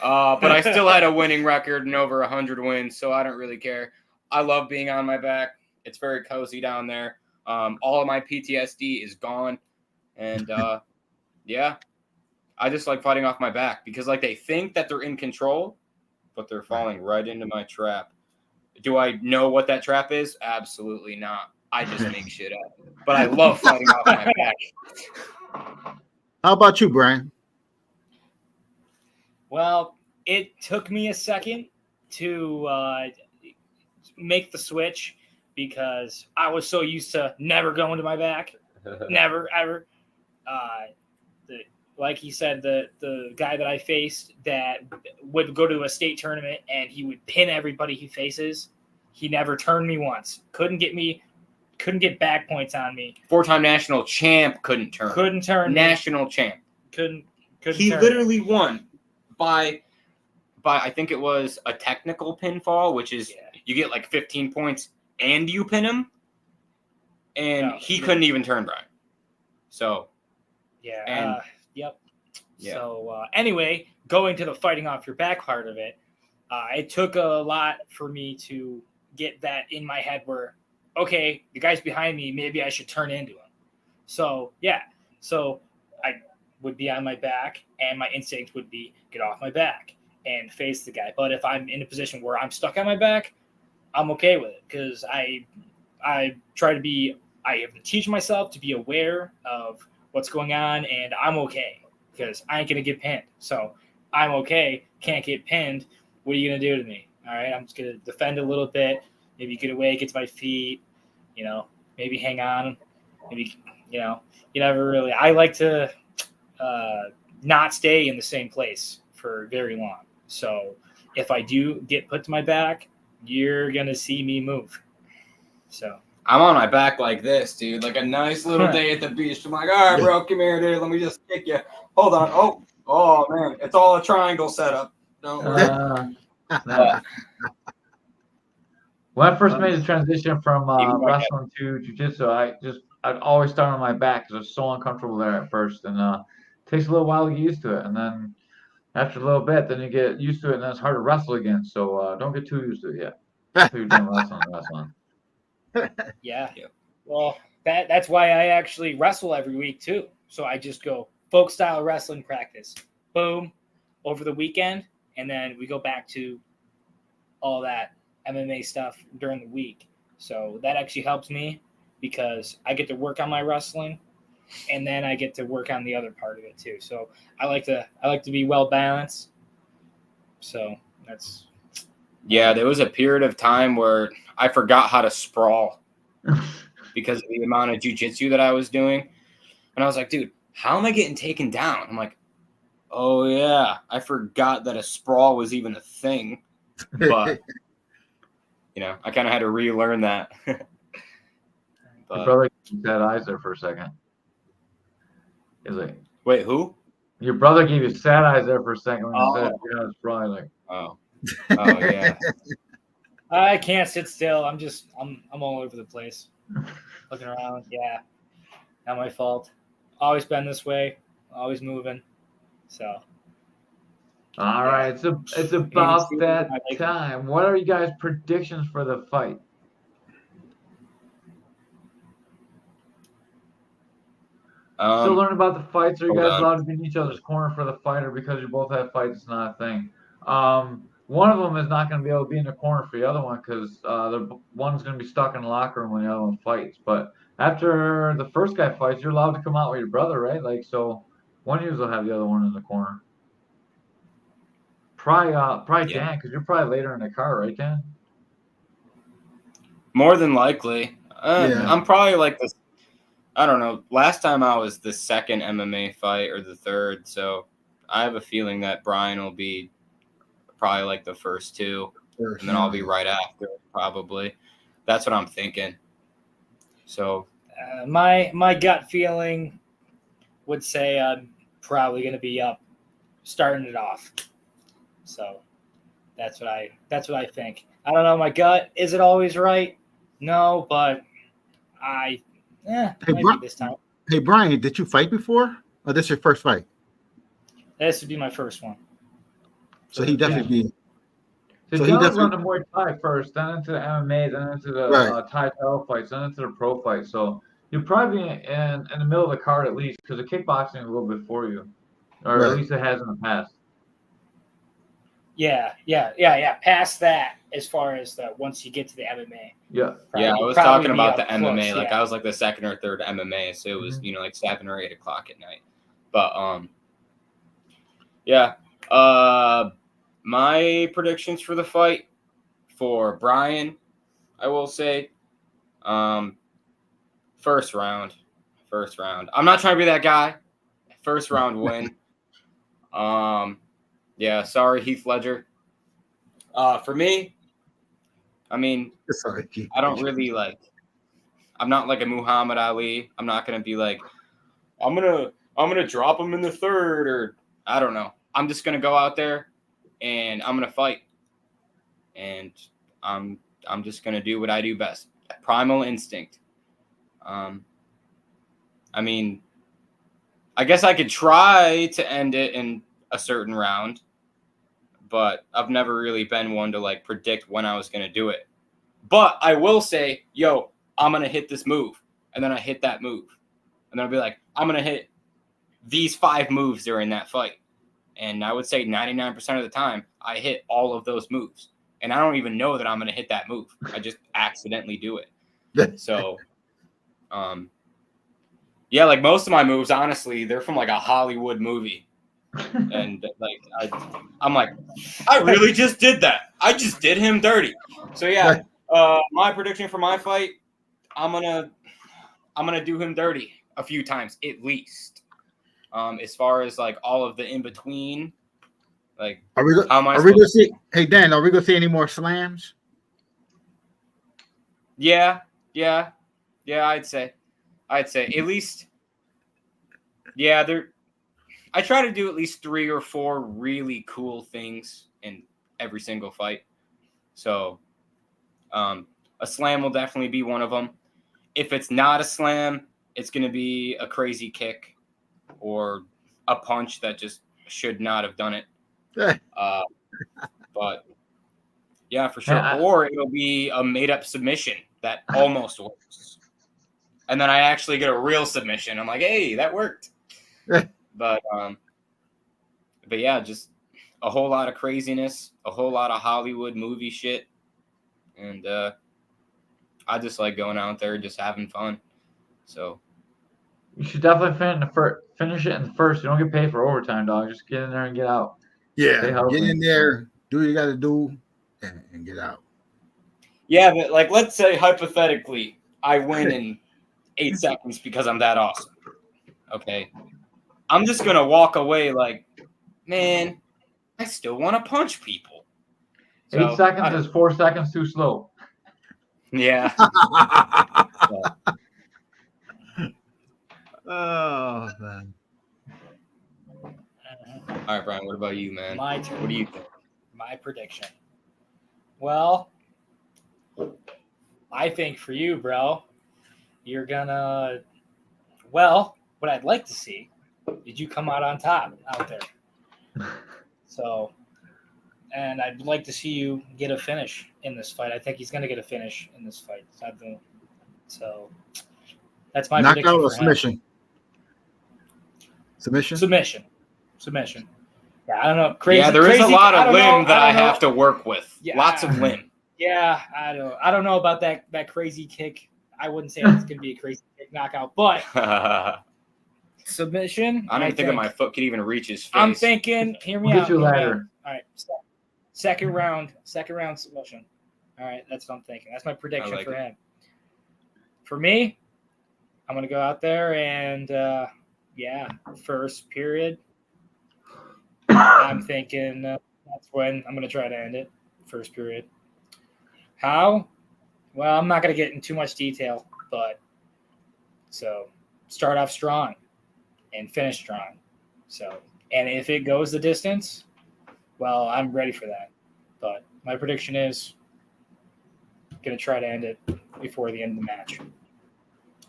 But I still had a winning record and over 100 wins, so I don't really care. I love being on my back. It's very cozy down there. All of my PTSD is gone. And, yeah, I just like fighting off my back because, like, they think that they're in control, but they're falling right into my trap. Do I know what that trap is? Absolutely not. I just make shit up. But I love fighting off my back. How about you, Brian? Well, it took me a second to make the switch because I was so used to never going to my back. Never, ever. Like he said, the guy that I faced that would go to a state tournament and he would pin everybody he faces. He never turned me once. Couldn't get back points on me. 4-time national champ couldn't turn. National champ. Couldn't he turn literally won by I think it was a technical pinfall, which is you get like 15 points and you pin him. And No, he yeah. couldn't even turn Brian. So, Yeah. And- Yep. Yeah. So anyway, going to the fighting off your back part of it, it took a lot for me to get that in my head where, okay, the guy's behind me, maybe I should turn into him. So yeah, so I would be on my back, and my instinct would be get off my back and face the guy. But if I'm in a position where I'm stuck on my back, I'm okay with it because I try to be. I have to teach myself to be aware of what's going on, and I'm okay because I ain't gonna get pinned. So I'm okay. Can't get pinned. What are you gonna do to me? All right, I'm just gonna defend a little bit. Maybe get away, get to my feet. Maybe hang on. Maybe you never really. I like to not stay in the same place for very long. So if I do get put to my back, you're gonna see me move. So. I'm on my back like this, dude. Like a nice little day at the beach. I'm like, all right, bro, come here, dude. Let me just kick you. Hold on. Oh, man. It's all a triangle setup. Don't worry. When I first made the transition from Even like wrestling to jiu-jitsu, I'd always start on my back because I was so uncomfortable there at first, and it takes a little while to get used to it. And then after a little bit, then you get used to it, and then it's hard to wrestle again. So don't get too used to it yet. Until you're done wrestling. Yeah. Well, that's why I actually wrestle every week too. So I just go folk style wrestling practice, boom, over the weekend, and then we go back to all that MMA stuff during the week. So that actually helps me because I get to work on my wrestling, and then I get to work on the other part of it too. So I like to be well balanced. So that's. Yeah, there was a period of time where I forgot how to sprawl because of the amount of jiu-jitsu that I was doing. And I was like, dude, how am I getting taken down? I'm like, oh, yeah, I forgot that a sprawl was even a thing. But, I kind of had to relearn that. Your brother had eyes there for a second. Is it? Wait, who? Your brother gave you sad eyes there for a second when you said it's probably like. Oh, yeah. I can't sit still. I'm all over the place, looking around. Yeah, not my fault. Always been this way. Always moving. So. All right, it's about that time. What are you guys' predictions for the fight? Still learning about the fights. Are you guys allowed to be in each other's corner for the fight, or because you both have fights, it's not a thing? One of them is not going to be able to be in the corner for the other one because the one's going to be stuck in the locker room when the other one fights. But after the first guy fights, you're allowed to come out with your brother, right? Like, so one of you will have the other one in the corner. Probably Dan, because you're probably later in the car, right, Dan? More than likely. Yeah. I'm probably like this. I don't know. Last time I was the second MMA fight or the third, so I have a feeling that Brian will be probably like the first two, and then I'll be right after, probably. That's what I'm thinking. So my gut feeling would say I'm probably going to be up, starting it off. So that's what I think. I don't know. My gut, is it always right? No, but might be this time. Hey, Brian, did you fight before? Or this your first fight? This would be my first one. So he definitely be. So he doesn't run the Muay Thai first, then into the MMA, then into the Thai title fights, then into the pro fight. So you'll probably be in the middle of the card at least, because the kickboxing is a little bit for you, or at least it has in the past. Yeah. Past that, as far as once you get to the MMA. Yeah. I was talking about the MMA. Close, I was like the second or third MMA, so it was like 7 or 8 o'clock at night. But my predictions for the fight for Brian, I will say, first round. I'm not trying to be that guy. First round win. Sorry, Heath Ledger. For me, I mean, I don't really I'm not like a Muhammad Ali. I'm not gonna be like, I'm gonna drop him in the third, or I don't know. I'm just gonna go out there and I'm gonna fight, and I'm just gonna do what I do best. Primal instinct. I mean, I guess I could try to end it in a certain round, but I've never really been one to like predict when I was gonna do it. But I will say, yo, I'm gonna hit this move, and then I hit that move, and then I'll be like, I'm gonna hit these 5 moves during that fight. And I would say 99% of the time, I hit all of those moves. And I don't even know that I'm going to hit that move. I just accidentally do it. So, yeah, like most of my moves, honestly, they're from like a Hollywood movie. And like, I'm like, I really just did that. I just did him dirty. So yeah, my prediction for my fight, I'm gonna do him dirty a few times at least. As far as like all of the in between, like Are we how am I are we supposed gonna see? Hey Dan, are we gonna see any more slams? Yeah, I'd say at least. Yeah, I try to do at least 3 or 4 really cool things in every single fight. So, a slam will definitely be one of them. If it's not a slam, it's going to be a crazy kick or a punch that just should not have done it. But yeah, for sure. Or it'll be a made-up submission that almost works. And then I actually get a real submission. I'm like, hey, that worked. But yeah, just a whole lot of craziness, a whole lot of Hollywood movie shit. And I just like going out there just having fun. So you should definitely finish it in the first. You don't get paid for overtime, dog. Just get in there and get out. Yeah, get in there, do what you got to do, and get out. Yeah, but like, let's say hypothetically, I win in 8 seconds because I'm that awesome. Okay, I'm just gonna walk away like, man, I still want to punch people. 8 seconds is 4 seconds too slow. Yeah. Oh man. All right, Brian. What about you, man? My turn. What do you think? My prediction. Well, I think for you, bro, you're gonna. Well, what I'd like to see is you come out on top out there. So, and I'd like to see you get a finish in this fight. I think he's gonna get a finish in this fight. So that's my prediction. Knockout or for submission? him. Submission. Yeah, I don't know. Crazy. Yeah, there is a lot of limb that I have to work with. Yeah. Lots of limb. Yeah, I don't know about that crazy kick. I wouldn't say it's gonna be a crazy kick knockout, but submission. I don't even think that my foot could even reach his face. I'm thinking. Hear me We'll out. get you a ladder. All right, second round submission. All right, that's what I'm thinking. That's my prediction for him. For me, I'm gonna go out there and first period. I'm thinking that's when I'm gonna try to end it. First period. How? Well, I'm not gonna get into too much detail, but so start off strong and finish strong. So, and if it goes the distance, well, I'm ready for that. But my prediction is going to try to end it before the end of the match.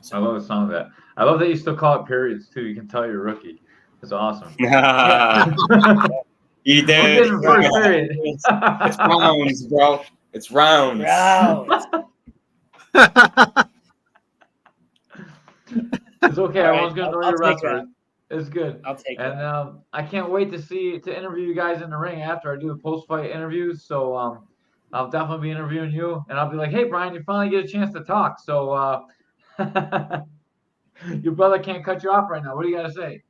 So, I love the sound of that. I love that you still call it periods, too. You can tell you're a rookie. It's awesome. You did. It's rounds, bro. It's rounds. It's okay. All I was going to throw your wrestler. It's good. I'll take it. And I can't wait to interview you guys in the ring after I do the post-fight interviews. So I'll definitely be interviewing you, and I'll be like, "Hey, Brian, you finally get a chance to talk." So your brother can't cut you off right now. What do you got to say?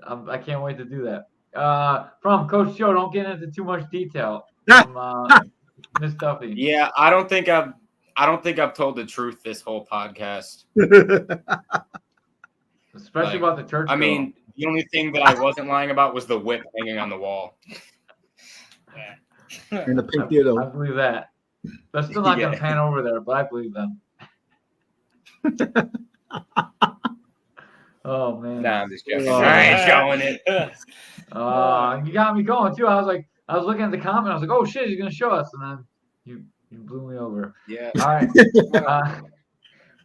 I can't wait to do that. From Coach Joe, don't get into too much detail. From Miss Duffy. Yeah, I don't think I've told the truth this whole podcast. Especially about the church. I mean, the only thing that I wasn't lying about was the whip hanging on the wall. In the pink theater. I believe that. They're still not going to pan over there, but I believe them. Oh, man. Nah, I'm just joking. I ain't showing it. You got me going, too. I was looking at the comment. I was like, oh, shit, he's going to show us. And then You blew me over. Yeah. All right.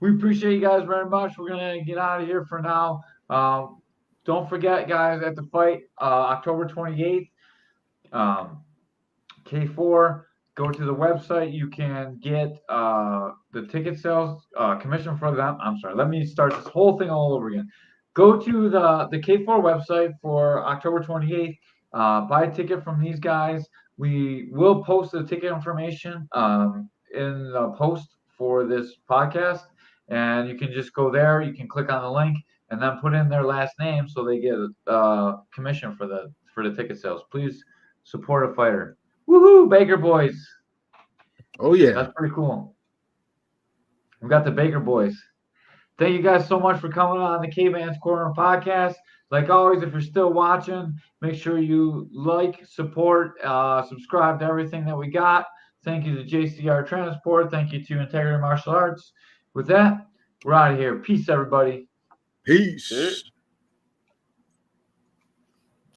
We appreciate you guys very much. We're gonna get out of here for now. Don't forget, guys, at the fight, October 28th, K4. Go to the website. You can get the ticket sales commission for them. I'm sorry. Let me start this whole thing all over again. Go to the K4 website for October 28th. Buy a ticket from these guys. We will post the ticket information in the post for this podcast, and you can just go there. You can click on the link and then put in their last name so they get commission for the ticket sales. Please support a fighter. Woohoo, Baker boys. Oh yeah. That's pretty cool. We got the Baker boys. Thank you guys so much for coming on the Caveman's Corner podcast. Like always, if you're still watching, make sure you like, support, subscribe to everything that we got. Thank you to JCR Transport. Thank you to Integrity Martial Arts. With that, we're out of here. Peace, everybody. Peace.